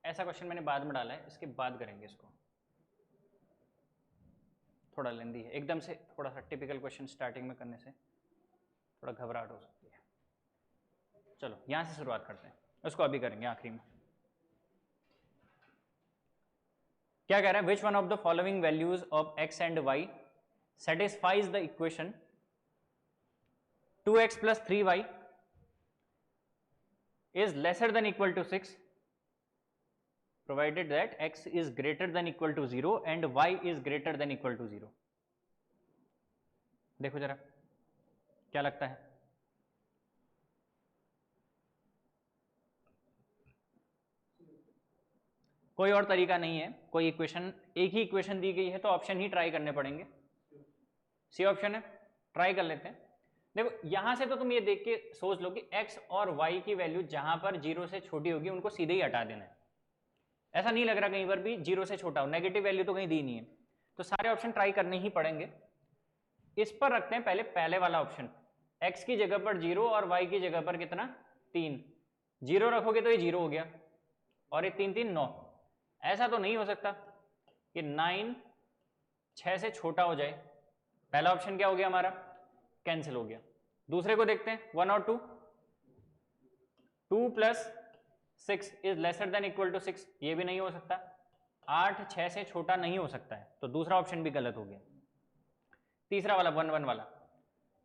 ऐसा क्वेश्चन मैंने बाद में डाला है, इसके बाद करेंगे इसको, थोड़ा लेंदी है एकदम से, थोड़ा सा टिपिकल क्वेश्चन स्टार्टिंग में करने से थोड़ा घबराहट हो सकती है। चलो यहां से शुरुआत करते हैं, उसको अभी करेंगे आखिरी में। क्या कह रहा है, which one of the following values of x and y satisfies the equation 2x plus 3y is lesser than equal to 6 provided that x is greater than equal to 0 and y is greater than equal to 0। देखो जरा क्या लगता है, कोई और तरीका नहीं है, कोई इक्वेशन, एक ही इक्वेशन दी गई है तो ऑप्शन ही ट्राई करने पड़ेंगे। सी ऑप्शन है, ट्राई कर लेते हैं। देखो यहां से तो तुम ये देख के सोच लो कि x और y की वैल्यू जहां पर 0 से छोटी होगी उनको सीधे ही हटा देना है, ऐसा नहीं लग रहा कहीं पर भी 0 से छोटा हो, नेगेटिव वैल्यू तो कहीं दी नहीं है, तो सारे ऑप्शन ट्राई करने ही पड़ेंगे। इस पर रखते हैं पहले वाला ऑप्शन, x की जगह पर 0 और y की जगह पर कितना 3, 0 रखोगे तो ये 0 हो गया, और ये 3 3 9, ऐसा तो नहीं हो सकता कि 9 6 से छोटा हो जाए। पहला ऑप्शन क्या हो गया हमारा, कैंसिल हो गया। दूसरे को देखते हैं 1 और 2, 2 plus 6 is lesser than equal to 6, ये भी नहीं हो सकता, 8 6 से छोटा नहीं हो सकता है, तो दूसरा ऑप्शन भी गलत हो गया। तीसरा वाला 1 1 वाला,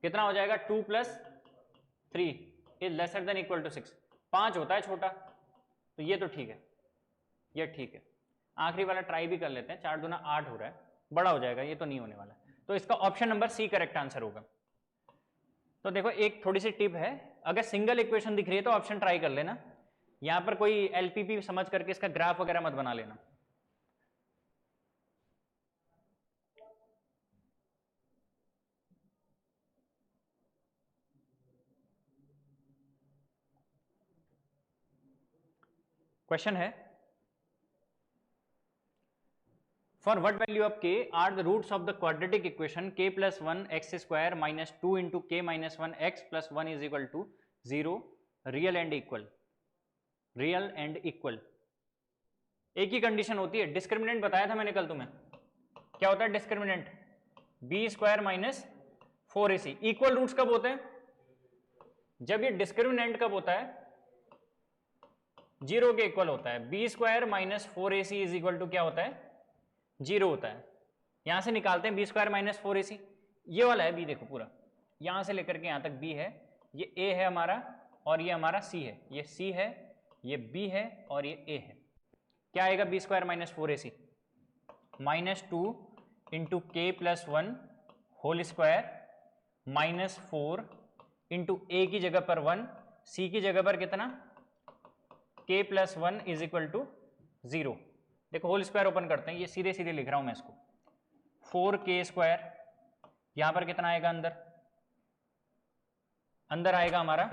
कितना हो जाएगा 2 + 3 is lesser than equal to 6, 5 होता है छोटा, तो ये तो ठीक है, ये ठीक है। आखिरी वाला ट्राई भी कर लेते हैं, 4 दूना 8 हो रहा है, बड़ा हो जाएगा, ये तो नहीं होने वाला। तो इसका option number C correct answer होगा। तो देखो एक थोड़ी सी टिप है, अगर सिंगल इक्वेशन दिख रही है तो ऑप्शन ट्राई कर लेना, यहां पर कोई एलपीपी समझ करके इसका ग्राफ वगैरह मत बना लेना। क्वेश्चन है, for what value of k are the roots of the quadratic equation k plus 1 x square minus 2 into k minus 1 x plus 1 is equal to 0 real and equal, real and equal। एक ही condition होती है, discriminant बताया था मैंने कल तुम्हें, क्या होता है discriminant, B square minus 4ac। Equal roots कब होते हैं, जब ये डिस्क्रिमिनेंट कब होता है, 0 के इक्वल होता है। B square minus 4ac is equal to क्या होता है, 0 होता है। यहां से निकालते हैं बी स्क्वायर माइनस 4ac, ये वाला है बी, देखो पूरा यहां से लेकर के यहां तक बी है, ये ए है हमारा और ये हमारा सी है, ये सी है, ये बी है और ये ए है। क्या आएगा B square minus 4ac, -2 into K plus 1 whole square minus 4 into A की जगह पर 1, सी की जगह पर कितना, k plus 1 is equal to 0। देखो होल स्क्वायर ओपन करते हैं, ये सीधे सीधे लिख रहा हूं मैं इसको, 4k स्क्वायर, यहां पर कितना आएगा अंदर, अंदर आएगा हमारा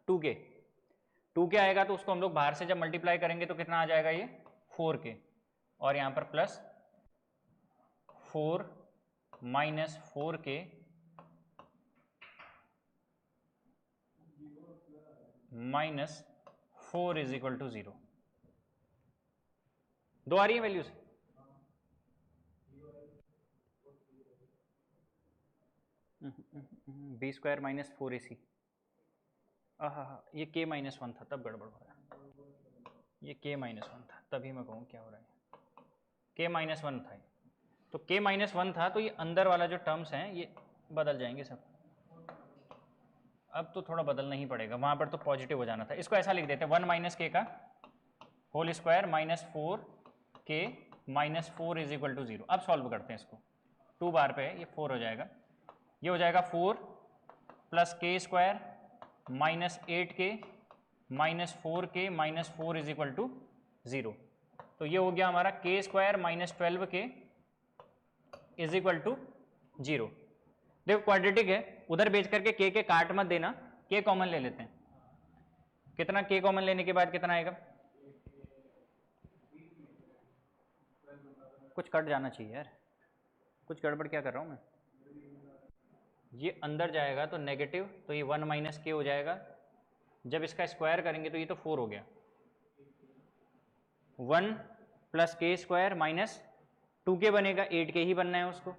2k, 2k आएगा तो उसको हम लोग बाहर से जब मल्टीप्लाई करेंगे तो कितना आ जाएगा ये 4k, और यहां पर plus 4 minus 4k minus 4 is equal to 0। दो आ रही है values, B square minus 4ac, ये k माइनस 1 था तब गड़बड़ हो रहा है, ये k माइनस 1 था तभी मैं कहूँ क्या हो रहा है, k माइनस 1 था, तो k माइनस 1 था, तो ये अंदर वाला जो टर्म्स हैं ये बदल जाएंगे सब। अब तो थोड़ा बदलना ही पड़ेगा, वहां पर तो पॉजिटिव हो जाना था, इसको ऐसा लिख देते हैं 1 माइनस के का whole square minus 4k minus 4 is equal to 0। अब सॉल्व करते हैं इसको, 2 बार पे ये 4 हो जाएगा, ये हो जाएगा 4 plus k square minus 8k minus 4k minus 4 is equal to 0। तो ये हो गया हमारा k square minus 12k is equal to 0। देखो क्वाड्रेटिक है, उधर बेच करके के काट मत देना, के कॉमन ले लेते हैं, कितना के कॉमन लेने के बाद कितना आएगा, कुछ कट जाना चाहिए यार, कुछ गड़बड़ क्या कर रहा हूं मैं, ये अंदर जाएगा तो नेगेटिव, तो ये 1 माइनस के हो जाएगा, जब इसका स्क्वायर करेंगे तो ये तो 4 हो गया, 1 plus k square minus 2k बनेगा, 8k ही बनना है उसको,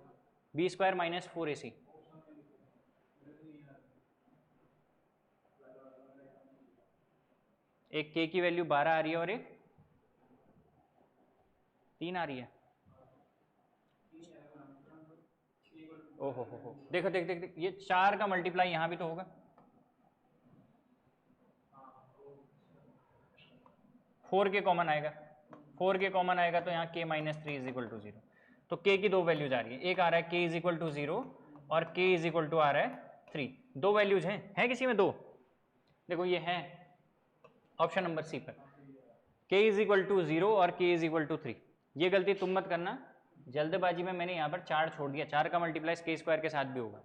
बी स्क्वायर माइनस 4ac, एक k की वैल्यू 12 आ रही है और एक 3 आ रही है। ओहो हो, देखो देख देख देख, ये 4 का मल्टीप्लाई यहां भी तो होगा, 4k कॉमन आएगा, 4k कॉमन आएगा तो यहाँ k minus 3 is equal to 0। तो k की दो वैल्यूज आ रही है, एक आ रहा है k इज इक्वल टू 0 और k इज इक्वल टू आ रहा है 3, दो वैल्यूज हैं, है किसी में दो, देखो ये है ऑप्शन नंबर सी पर, k इज इक्वल टू 0 और k इज इक्वल टू 3। ये गलती तुम मत करना, जल्दबाजी में मैंने यहाँ पर 4 छोड़ दिया, 4 का मल्टीप्लाई k स्क्वायर के साथ भी होगा,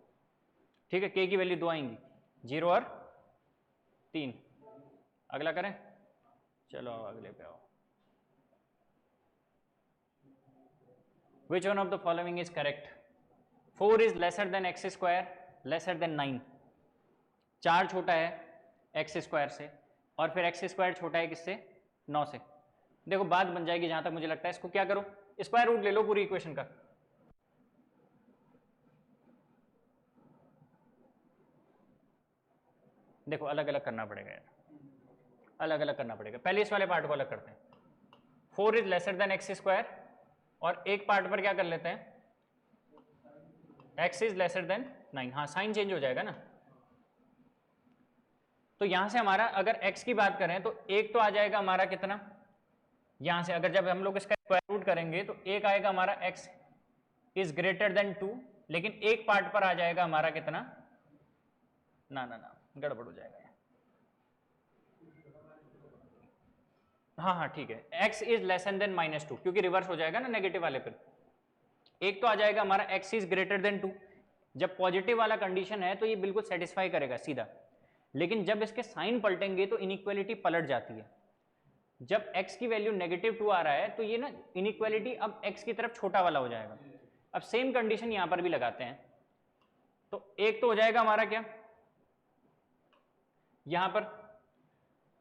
ठीक है, k की वैल्यू 2 आएंगी, 0 और 3। अगला करें, चलो अगले पे आओ। Which one of the following is correct? 4 is lesser than x square, lesser than 9। 4 छोटा है x स्क्वायर से और फिर x स्क्वायर छोटा है किससे, 9 से। देखो बात बन जाएगी जहां तक मुझे लगता है, इसको क्या करो, स्क्वायर रूट ले लो पूरी इक्वेशन का, देखो अलग अलग करना पड़ेगा यार, अलग अलग करना पड़ेगा, पहले इस वाले पार्ट को अलग करते हैं, 4 is lesser then x square, और एक पार्ट पर क्या कर लेते हैं, x इज लेसर देन 9, हाँ साइन चेंज हो जाएगा ना। तो यहां से हमारा अगर x की बात करें तो एक तो आ जाएगा हमारा कितना, यहां से अगर जब हम लोग इसका स्क्वायर रूट करेंगे तो एक आएगा हमारा x इज ग्रेटर देन 2, लेकिन एक पार्ट पर आ जाएगा हमारा कितना, ना ना ना गड़बड़ हो जाएगा। हाँ हाँ ठीक है, x इज लेसन देन -2, क्योंकि रिवर्स हो जाएगा ना नेगेटिव वाले पर। एक तो आ जाएगा हमारा x इज ग्रेटर देन 2, जब पॉजिटिव वाला कंडीशन है तो ये बिल्कुल सेटिस्फाई करेगा सीधा, लेकिन जब इसके साइन पलटेंगे तो इनइक्वालिटी पलट जाती है। जब x की वैल्यू -2 आ रहा है तो ये ना इनइक्वालिटी अब x की तरफ छोटा वाला हो जाएगा। अब सेम कंडीशन यहां पर भी लगाते हैं, तो एक तो हो जाएगा हमारा क्या, यहां पर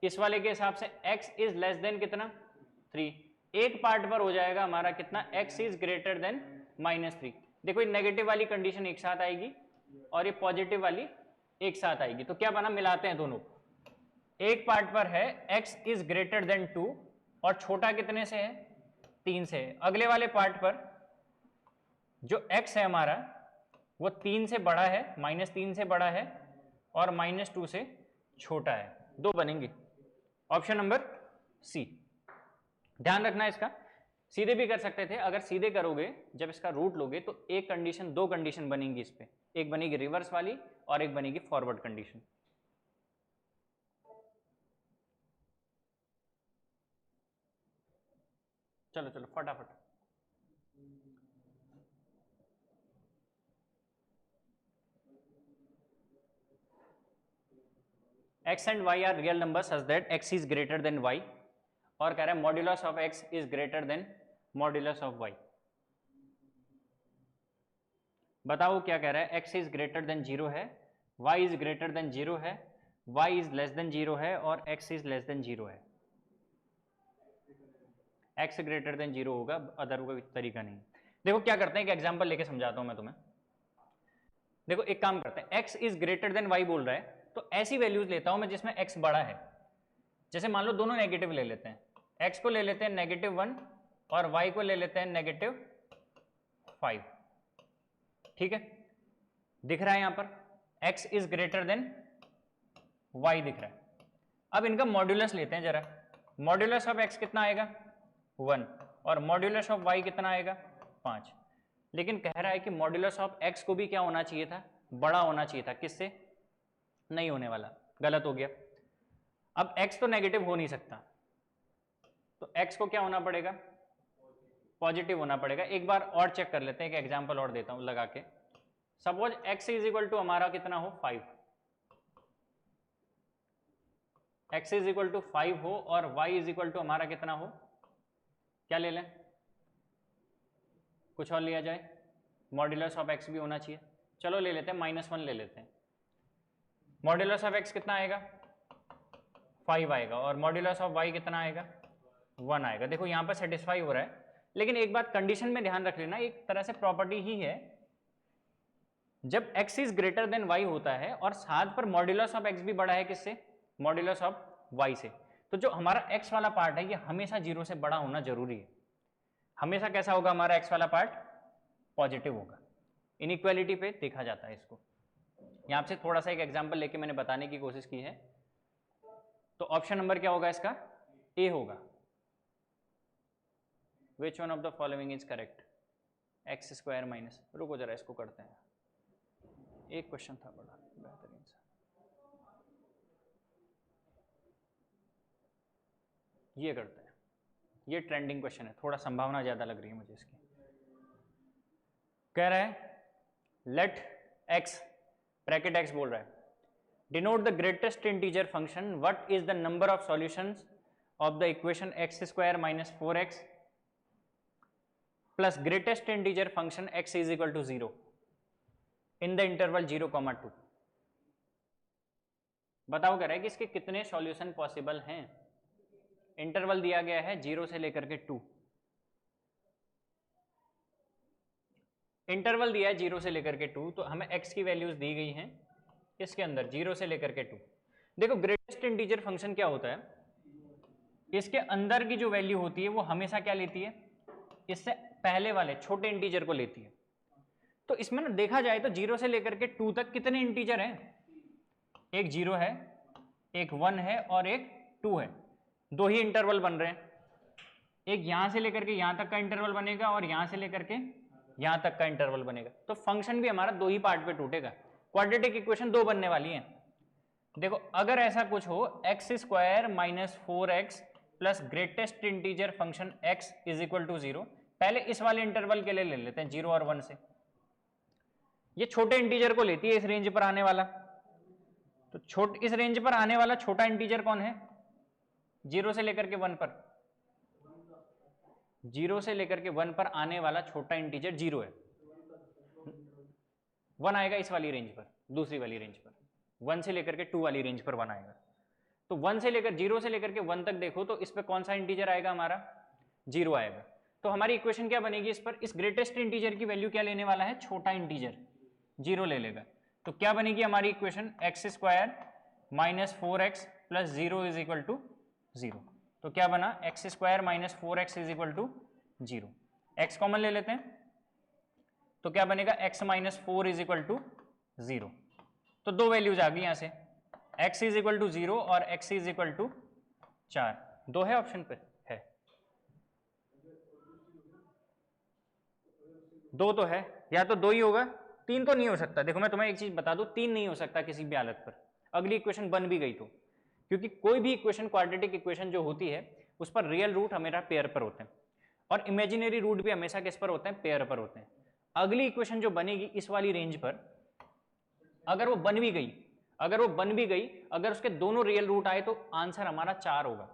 इस वाले के हिसाब से x इज लेस देन कितना 3, एक पार्ट पर हो जाएगा हमारा कितना, x इज ग्रेटर देन -3। देखो ये नेगेटिव वाली कंडीशन एक साथ आएगी और ये पॉजिटिव वाली एक साथ आएगी, तो क्या बना, मिलाते हैं दोनों। एक पार्ट पर है x इज ग्रेटर देन 2 और छोटा कितने से है, 3 से है। अगले वाले पार्ट पर जो x है हमारा वो 3 से बड़ा है, -3 से बड़ा है और -2 से छोटा है, दो बनेंगे। ऑप्शन नंबर सी, ध्यान रखना इसका। सीधे भी कर सकते थे, अगर सीधे करोगे जब इसका रूट लोगे तो एक कंडीशन, दो कंडीशन बनेंगी इस पे, एक बनेगी रिवर्स वाली और एक बनेगी फॉरवर्ड कंडीशन। चलो चलो फटाफट। x and y are real number such that x is greater than y, और कह रहा है modulus of x is greater than modulus of y। बताओ क्या कह रहा है, x इज ग्रेटर देन 0 है, y इज ग्रेटर देन 0 है, y इज लेस देन 0 है और x इज लेस देन 0 है। x ग्रेटर देन 0 होगा, अदर कोई तरीका नहीं। देखो क्या करते हैं, एक एग्जांपल लेके समझाता हूं मैं तुम्हें। देखो एक काम करते हैं, x is greater than y बोल रहा है तो ऐसी वैल्यूज लेता हूं मैं जिसमें x बड़ा है। जैसे मान लो दोनों नेगेटिव ले लेते हैं, x को ले लेते हैं -1 और y को ले लेते हैं -5, ठीक है। दिख रहा है यहां पर x is greater than y दिख रहा है। अब इनका मॉड्यूलस लेते हैं जरा, मॉड्यूलस ऑफ x कितना आएगा 1 और मॉड्यूलस ऑफ y कितना आएगा 5। लेकिन कह रहा है कि मॉड्यूलस ऑफ x को भी क्या होना चाहिए था, बड़ा होना चाहिए था, किससे, नहीं होने वाला, गलत हो गया। अब x तो नेगेटिव हो नहीं सकता, तो x को क्या होना पड़ेगा, पॉजिटिव होना पड़ेगा। एक बार और चेक कर लेते हैं, एक एग्जांपल और देता हूं लगा के। Suppose x is equal to हमारा कितना हो 5, x इज इक्वल टू 5 हो और y इज इक्वल टू हमारा कितना हो, क्या ले लें, कुछ और लिया जाए, मॉड्यूलस ऑफ x भी होना चाहिए। चलो ले लेते हैं -1 ले लेते हैं। मॉड्यूलस ऑफ x कितना आएगा 5 आएगा और मॉड्यूलस ऑफ y कितना आएगा 1 आएगा। देखो यहां पर सेटिस्फाई हो रहा है, लेकिन एक बात कंडीशन में ध्यान रख लेना, एक तरह से प्रॉपर्टी ही है, जब x is greater than y होता है और साथ पर मॉड्यूलस ऑफ x भी बड़ा है किससे, मॉड्यूलस ऑफ y से, तो जो हमारा x वाला पार्ट है ये हमेशा 0 से बड़ा होना जरूरी है। हमेशा कैसा होगा हमारा x वाला पार्ट, पॉजिटिव होगा। इनइक्वालिटी पे देखा जाता है इसको। यहां से थोड़ा सा एक एग्जांपल लेके मैंने बताने की कोशिश की है। तो ऑप्शन नंबर क्या होगा इसका, ए होगा। Which one of the following is correct, x square minus, रुको जरा इसको करते हैं, एक क्वेश्चन था बड़ा बेहतरीन सा, ये करते हैं, ये ट्रेंडिंग क्वेश्चन है, थोड़ा संभावना ज्यादा लग रही है मुझे इसकी। कह रहा है लेट x, ब्रैकेट x बोल रहा है, denote the greatest integer function, what is the number of solutions of the equation x square minus 4x plus greatest integer function x is equal to 0 in the interval 0,2। बताओ कह रहा है कि इसके कितने सॉल्यूशन पॉसिबल हैं। Interval दिया गया है 0 से लेकर के 2, इंटरवल दिया है 0 से लेकर के 2, तो हमें x की वैल्यूज दी गई हैं इसके अंदर 0 से लेकर के 2। देखो ग्रेटेस्ट इंटीजर फंक्शन क्या होता है, इसके अंदर की जो वैल्यू होती है वो हमेशा क्या लेती है, इससे पहले वाले छोटे इंटीजर को लेती है। तो इसमें ना देखा जाए तो 0 से लेकर के 2 तक कितने इंटीजर हैं? एक 0 है, एक 1 है और एक 2 है। दो ही इंटरवल बन रहे हैं, एक यहां से लेकर के यहां तक का इंटरवल बनेगा और यहां से लेकर के यहां तक का इंटरवल बनेगा। तो फंक्शन भी हमारा दो ही पार्ट पे टूटेगा। क्वाड्रेटिक इक्वेशन दो बनने वाली है। देखो अगर ऐसा कुछ हो x square minus 4x plus greatest integer function x is equal to 0, पहले इस वाले इंटरवल के लिए ले लेते हैं 0 और 1 से। ये छोटे इंटीजर को लेती है इस रेंज पर आने वाला, तो इस रेंज पर आने वाला छोटा इंटीजर कौन है? 0 से लेकर के 1 पर, 0 से लेकर के 1 पर आने वाला छोटा इंटीजर 0 है। 1 आएगा इस वाली रेंज पर, दूसरी वाली रेंज पर 1 से लेकर के 2 वाली रेंज पर 1 आएगा। तो 1 से लेकर 0 से लेकर के 1 तक देखो तो इस पर कौन सा इंटीजर आएगा? हमारा 0 आएगा। तो हमारी इक्वेशन क्या बनेगी इस पर? इस ग्रेटेस्ट इंटीजर की वैल्यू क्या लेने वाला है? छोटा इंटीजर 0 ले लेगा। तो क्या बनेगी हमारी equation? X square minus 4x plus 0 is equal to 0। तो क्या बना? X square minus 4x is equal to 0। X common ले लेते हैं तो क्या बनेगा? x minus 4 is equal to 0। तो दो वैल्यूज आ गई यहां से, x इज इक्वल टू 0 और x इज इक्वल टू 4। दो है ऑप्शन पे? है दो तो है, या तो दो ही होगा, तीन तो नहीं हो सकता। देखो मैं तुम्हें एक चीज बता दूं, तीन नहीं हो सकता किसी भी हालत पर, अगली इक्वेशन बन भी गई तो। क्योंकि कोई भी इक्वेशन, क्वाड्रेटिक इक्वेशन जो होती है उस पर रियल रूट हमेशा पेयर पर होते हैं और इमेजिनरी रूट भी हमेशा किस पर होते हैं? पेयर पर होते हैं। अगली इक्वेशन जो बनेगी इस वाली रेंज पर, अगर वो बन भी गई, अगर उसके दोनों रियल रूट आए तो आंसर हमारा 4 होगा,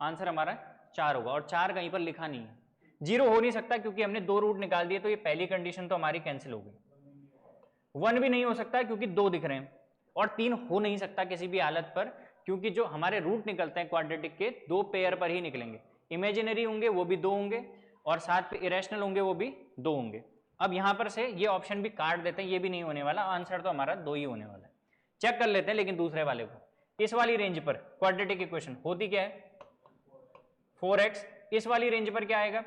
आंसर हमारा 4 होगा। और 4 कहीं पर लिखा नहीं है, 0 हो नहीं सकता क्योंकि हमने दो रूट निकाल दिए, तो ये पहली कंडीशन तो हमारी कैंसिल हो गई। 1 भी नहीं हो सकता क्योंकि 2 दिख रहे हैं, और 3 हो नहीं सकता किसी भी हालत पर क्योंकि जो हमारे रूट निकलते हैं क्वाड्रेटिक के, दो पेयर पर ही निकलेंगे। इमेजिनरी होंगे वो भी 2 होंगे और साथ पे इरेशनल होंगे वो भी 2 होंगे। अब यहां पर से ये ऑप्शन भी काट देते हैं, ये भी नहीं होने वाला, आंसर तो हमारा 2 ही होने वाला है। चेक कर लेते हैं लेकिन दूसरे वाले को। इस वाली रेंज पर क्वाड्रेटिक इक्वेशन होती क्या है? 4x। इस वाली रेंज पर क्या आएगा?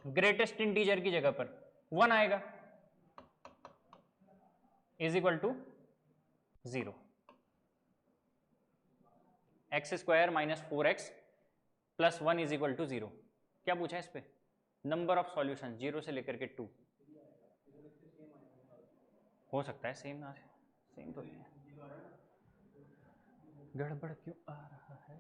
ग्रेटेस्ट इंटीजर की जगह पर 1 आएगा is equal to 0। X square minus 4x plus 1 is equal to 0। क्या पूछा है इस पे? नंबर ऑफ सॉल्यूशन 0 से लेकर के 2। हो सकता है सेम, सेम तो नहीं है, गड़बड़ क्यों आ रहा है?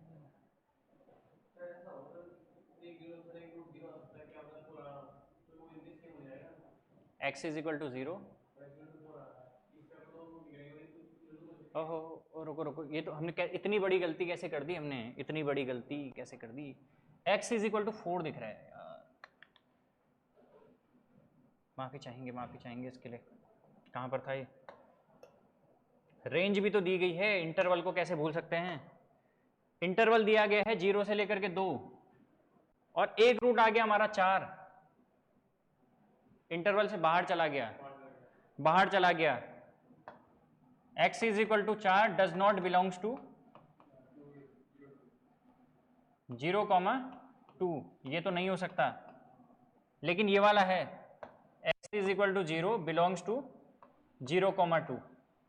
x is equal to 0। ओहो, रुको रुको, ये तो हमने इतनी बड़ी गलती कैसे कर दी? हमने इतनी बड़ी गलती कैसे कर दी? x इज इक्वल टू 4 दिख रहा है यार, माफी चाहेंगे इसके लिए। कहाँ पर था ये? रेंज भी तो दी गई है, इंटरवल को कैसे भूल सकते हैं? इंटरवल दिया गया है 0 से लेकर के 2 और एक रूट आ गया हमारा 4, इंटरवल से बाहर चला गया। x is equal to 4 does not belongs to 0,2, ये तो नहीं हो सकता। लेकिन ये वाला है x is equal to 0 belongs to 0,2।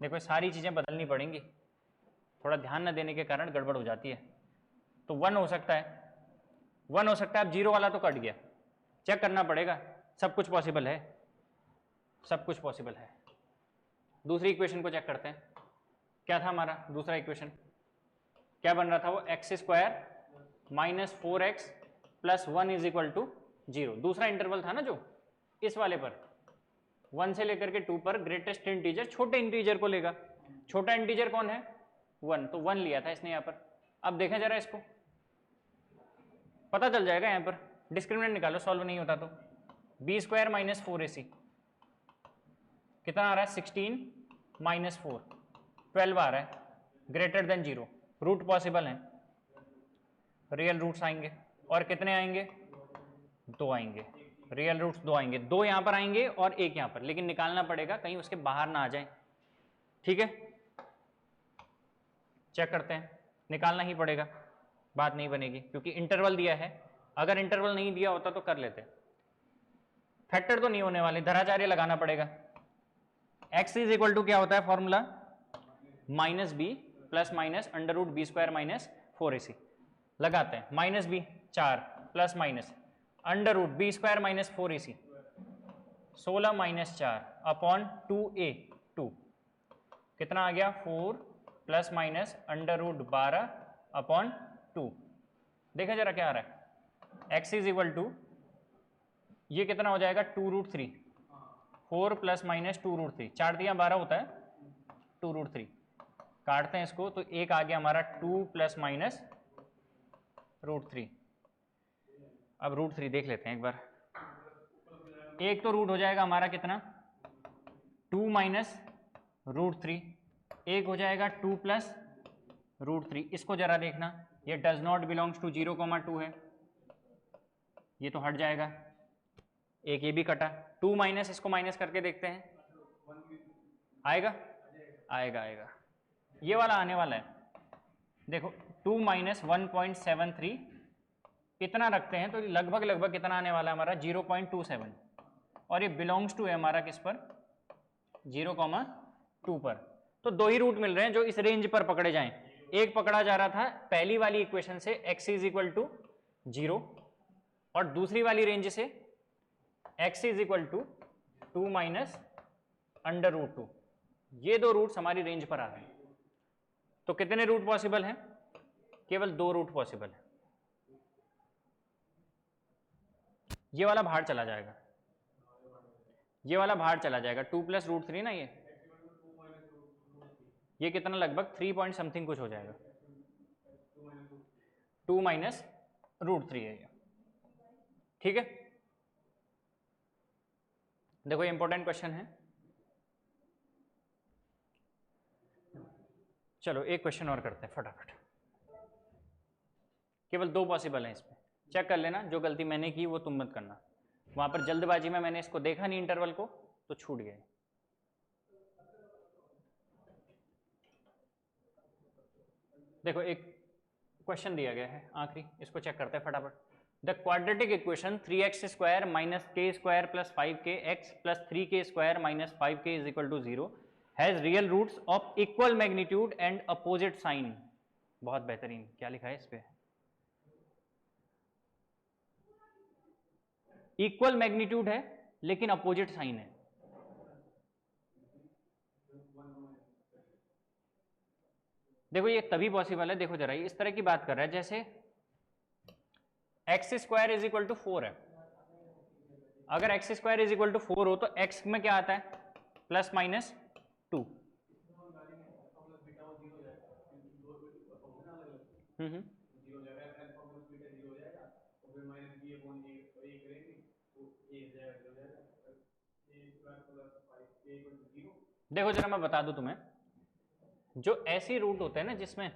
देखो सारी चीजें बदलनी पड़ेंगी, थोड़ा ध्यान न देने के कारण गड़बड़ हो जाती है। तो 1 हो सकता है, 1 हो सकता है। अब 0 वाला तो कट गया, चेक करना पड़ेगा। सब कुछ पॉसिबल है, सब कुछ पॉसिबल है। दूसरी इक्वेशन को चेक करते हैं, क्या था हमारा दूसरा इक्वेशन? क्या बन रहा था वो? X square minus 4x plus 1 is equal to 0। दूसरा इंटरवल था ना जो, इस वाले पर 1 से लेकर के 2 पर ग्रेटेस्ट इंटीजर छोटे इंटीजर को लेगा। छोटा इंटीजर कौन है? 1, तो 1 लिया था इसने यहाँ पर। अब देखें जरा इसको, पता चल जाएगा यहाँ पर, डिस्क्रिमिनेंट निकालो, सॉल्व नहीं होता तो। बी स्क्वायर माइनस 4ac कितना आ रहा है? 16 माइनस 4, 12 आ रहा है, ग्रेटर देन 0। रूट पॉसिबल है, रियल रूट्स आएंगे और कितने आएंगे? 2 आएंगे, रियल रूट्स 2 आएंगे। 2 यहाँ पर आएंगे और 1 यहाँ पर, लेकिन निकालना पड़ेगा कहीं उसके बाहर ना आ जाए। ठीक है, चेक करते हैं, निकालना ही पड़ेगा, बात नहीं बनेगी क्योंकि इंटरवल दिया है। अगर इंटरवल नहीं दिया होता तो कर लेते। फैक्टर तो नहीं होने वाले, धराचार्य लगाना पड़ेगा। x इज इक्वल टू क्या होता है formula, minus b plus minus under root b square minus 4ac। लगाते हैं minus b 4 plus minus under root b square minus 4ac 16 minus 4 upon 2a 2 कितना आ गया 4 plus minus under root 12 upon 2। देखा जरा क्या आ रहा है, x इज इक्वल टू ये कितना हो जाएगा 2√3 4 प्लस माइनस 2√3 4 दिया 12 होता है 2√3 काटते हैं इसको तो एक आ गया हमारा 2 प्लस माइनस √3। अब √3 देख लेते हैं एक बार, एक तो रूट हो जाएगा हमारा कितना 2 माइनस √3, एक हो जाएगा 2 प्लस √3। इसको जरा देखना, ये डज नॉट बिलोंग्स टू 0,2 है, ये तो हट जाएगा, एक ये भी कटा, 2 माइनस इसको माइनस करके देखते हैं, आएगा आएगा आएगा, ये वाला आने वाला है। देखो 2 माइनस 1.73 इतना रखते हैं तो लगभग लगभग कितना आने वाला है हमारा 0.27, और ये बिलोंग्स टू है हमारा किस पर 0,2 पर। तो दो ही रूट मिल रहे हैं जो इस रेंज पर पकड़े जाएं। एक पकड़ा जा रहा था पहली वाली इक्वेशन से x इज इक्वल टू 0, और दूसरी वाली रेंज से x is equal to 2 minus under root 2। ये दो रूट्स हमारी रेंज पर आ रहे हैं। तो कितने रूट पॉसिबल हैं, केवल 2 रूट पॉसिबल है। ये वाला बाहर चला जाएगा, ये वाला बाहर चला जाएगा, 2 प्लस √3 ना, ये कितना लगभग 3 पॉइंट समथिंग कुछ हो जाएगा, 2 माइनस √3 है ये, ठीक है। देखो ये इंपॉर्टेंट क्वेश्चन है। चलो एक क्वेश्चन और करते हैं फटाफट, केवल 2 पॉसिबल हैं इसमें, चेक कर लेना, जो गलती मैंने की वो तुम मत करना। वहां पर जल्दबाजी में मैंने इसको देखा नहीं इंटरवल को तो छूट गए। देखो एक क्वेश्चन दिया गया है आखिरी, इसको चेक करते हैं फटाफट। The quadratic equation 3x square minus k square plus 5kx plus 3k square minus 5k is equal to 0 has real roots of equal magnitude and opposite sign. बहुत बेहतरीन, क्या लिखा है इस पे, इक्वल मैग्नीट्यूड है लेकिन अपोजिट साइन है। देखो ये तभी पॉसिबल है, देखो जरा इस तरह की बात कर रहा है जैसे x square is equal to 4 है, अगर x square is equal to 4 हो तो एक्स में क्या आता है प्लस माइनस 2। देखो जरा मैं बता दूं तुम्हें, जो ऐसी रूट होते हैं ना जिसमें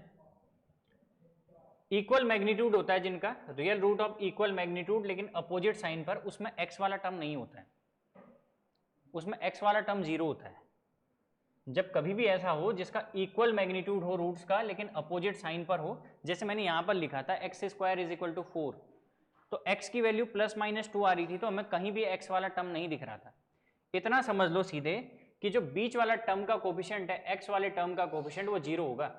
इक्वल मैग्नीट्यूड होता है, जिनका real root of equal magnitude लेकिन अपोजिट साइन पर, उसमें एक्स वाला टर्म नहीं होता है, उसमें एक्स वाला टर्म 0 होता है। जब कभी भी ऐसा हो जिसका इक्वल मैग्नीट्यूड हो रूट्स का लेकिन अपोजिट साइन पर हो, जैसे मैंने यहां पर लिखा था x square is equal to 4, तो x की वैल्यू प्लस माइनस 2 आ रही थी, तो हमें कहीं भी x वाला टर्म नहीं दिख रहा था। इतना समझ लो सीधे कि जो बीच वाला टर्म का कोफिशिएंट है, x वाले टर्म का कोफिशिएंट वो 0 होगा,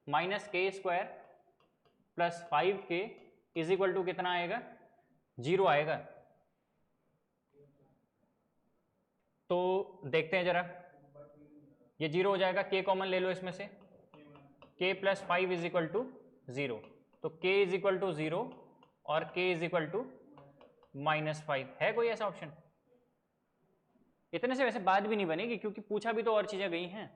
minus k square plus 5k is equal to कितना आएगा 0 आएगा। तो देखते हैं जरा, ये 0 हो जाएगा, k कॉमन ले लो इसमें से, k plus 5 is equal to 0, तो k इज इक्वल टू 0 और k इज इक्वल टू -5। है कोई ऐसा ऑप्शन? इतने से वैसे बात भी नहीं बनेगी क्योंकि पूछा भी तो और चीजें गई हैं।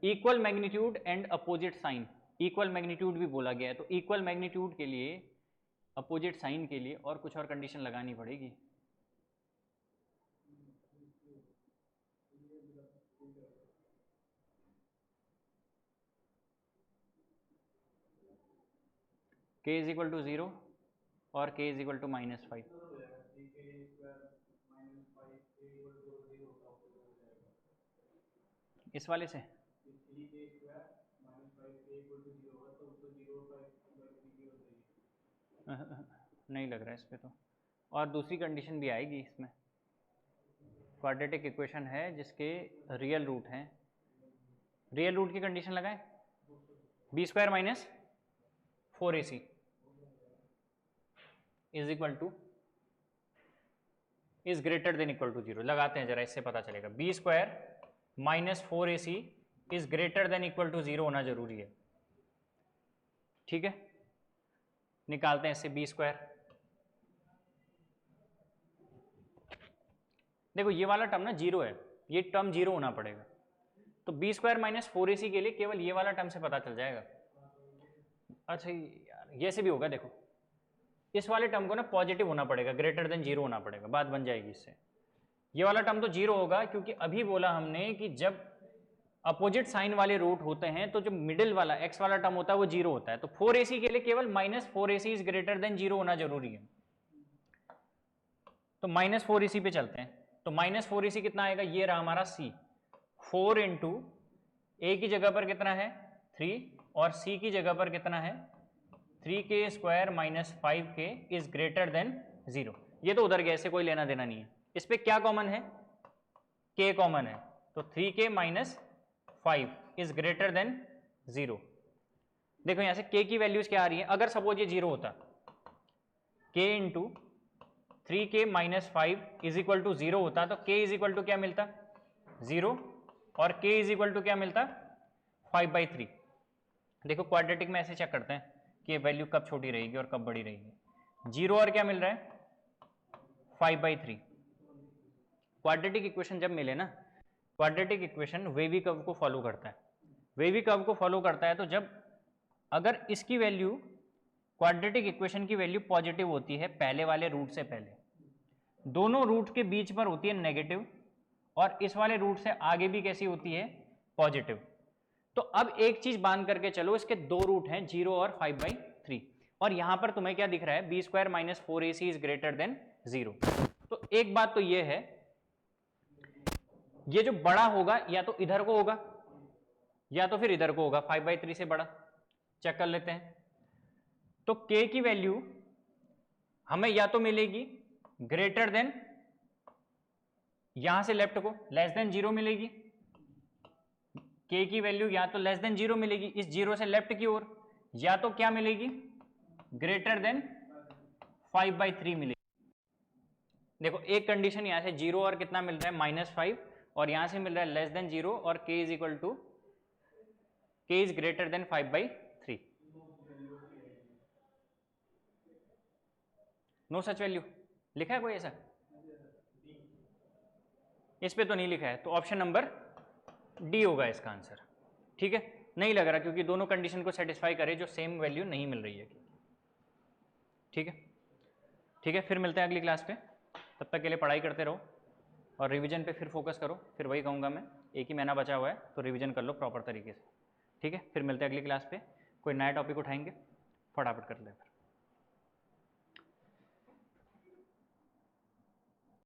Equal magnitude and opposite sign, equal magnitude भी बोला गया है, तो इक्वल मैग्नीट्यूड के लिए अपोजिट साइन के लिए और कुछ और कंडीशन लगानी पड़ेगी। k इज इक्वल टू 0 और k इज इक्वल टू -5। इस वाले से नहीं लग रहा है इस पर तो। और दूसरी कंडीशन भी आएगी इसमें, क्वाड्रेटिक इक्वेशन है जिसके रियल रूट हैं, रियल रूट की कंडीशन लगाएं, b square minus 4ac is equal to is greater than equal to 0। लगाते हैं जरा, इससे पता चलेगा। B square minus 4ac is greater than equal to 0 होना जरूरी है, ठीक है। निकालते हैं इससे बी स्क्वायर। देखो ये वाला टर्म ना 0 है, ये टर्म 0 होना पड़ेगा, तो बी स्क्वायर माइनस 4ac के लिए केवल ये वाला टर्म से पता चल जाएगा। अच्छा यार ये से भी होगा, देखो इस वाले टर्म को ना पॉजिटिव होना पड़ेगा, ग्रेटर देन 0 होना पड़ेगा, बात बन जाएगी इससे। ये वाला टर्म तो 0 होगा क्योंकि अभी बोला हमने कि जब अपोजिट साइन वाले रूट होते हैं तो जो मिडिल वाला x वाला टर्म होता है वो 0 होता है, तो 4ac के लिए केवल minus 4ac is greater than 0 होना जरूरी है। तो माइनस 4ac पे चलते हैं, तो माइनस 4ac कितना आएगा, ये रहा हमारा c, 4 इंटू a की जगह पर कितना है 3 और c की जगह पर कितना है 3k square minus 5k is greater than 0। ये तो उधर गया, इससे कोई लेना देना नहीं है। इस पे क्या कॉमन है, k कॉमन है, तो 3k minus 5 is greater than 0। देखो यहां से k की वैल्यूज क्या आ रही है, अगर सपोज ये 0 होता, k into 3k minus 5 is equal to 0 होता, तो k इज इक्वल टू क्या मिलता 0 और k इज इक्वल टू क्या मिलता 5/3। देखो क्वाड्रेटिक में ऐसे चेक करते हैं कि ये वैल्यू कब छोटी रहेगी और कब बड़ी रहेगी। 0 और क्या मिल रहा है 5/3। क्वाड्रेटिक इक्वेशन जब मिले ना, क्वाड्रेटिक इक्वेशन वेवी कर्व को फॉलो करता है, वेवी कर्व को फॉलो करता है। तो जब अगर इसकी वैल्यू क्वाड्रेटिक इक्वेशन की वैल्यू पॉजिटिव होती है पहले वाले रूट से पहले, दोनों रूट के बीच पर होती है नेगेटिव, और इस वाले रूट से आगे भी कैसी होती है पॉजिटिव, तो अब एक चीज बांध करके चलो, इसके दो रूट हैं 0 और 5/3, और यहां पर तुम्हें क्या दिख रहा है, B square minus 4ac is greater than 0। तो एक बात तो ये है, ये जो बड़ा होगा या तो इधर को होगा या तो फिर इधर को होगा, 5/3 से बड़ा। चेक कर लेते हैं, तो k की वैल्यू हमें या तो मिलेगी ग्रेटर देन, यहां से लेफ्ट को लेस देन 0 मिलेगी, k की वैल्यू या तो लेस देन 0 मिलेगी इस 0 से लेफ्ट की ओर, या तो क्या मिलेगी ग्रेटर देन 5/3 मिलेगी। देखो एक कंडीशन यहां से 0 और कितना मिल रहा है -5, और यहां से मिल रहा है लेस देन 0 और k is equal to k is greater than 5/3। No such value लिखा है कोई ऐसा, इस पे तो नहीं लिखा है, तो ऑप्शन नंबर डी होगा इसका आंसर, ठीक है। नहीं लग रहा क्योंकि दोनों कंडीशन को सेटिस्फाई करे जो सेम वैल्यू नहीं मिल रही है, ठीक है। ठीक है, फिर मिलते हैं अगली क्लास पे, तब तक के लिए पढ़ाई करते रहो और रिवीजन पे फिर फोकस करो। फिर वही कहूँगा मैं, एक ही महीना बचा हुआ है तो रिवीजन कर लो प्रॉपर तरीके से, ठीक है। फिर मिलते हैं अगली क्लास पे, कोई नया टॉपिक उठाएंगे, फटाफट कर ले फिर।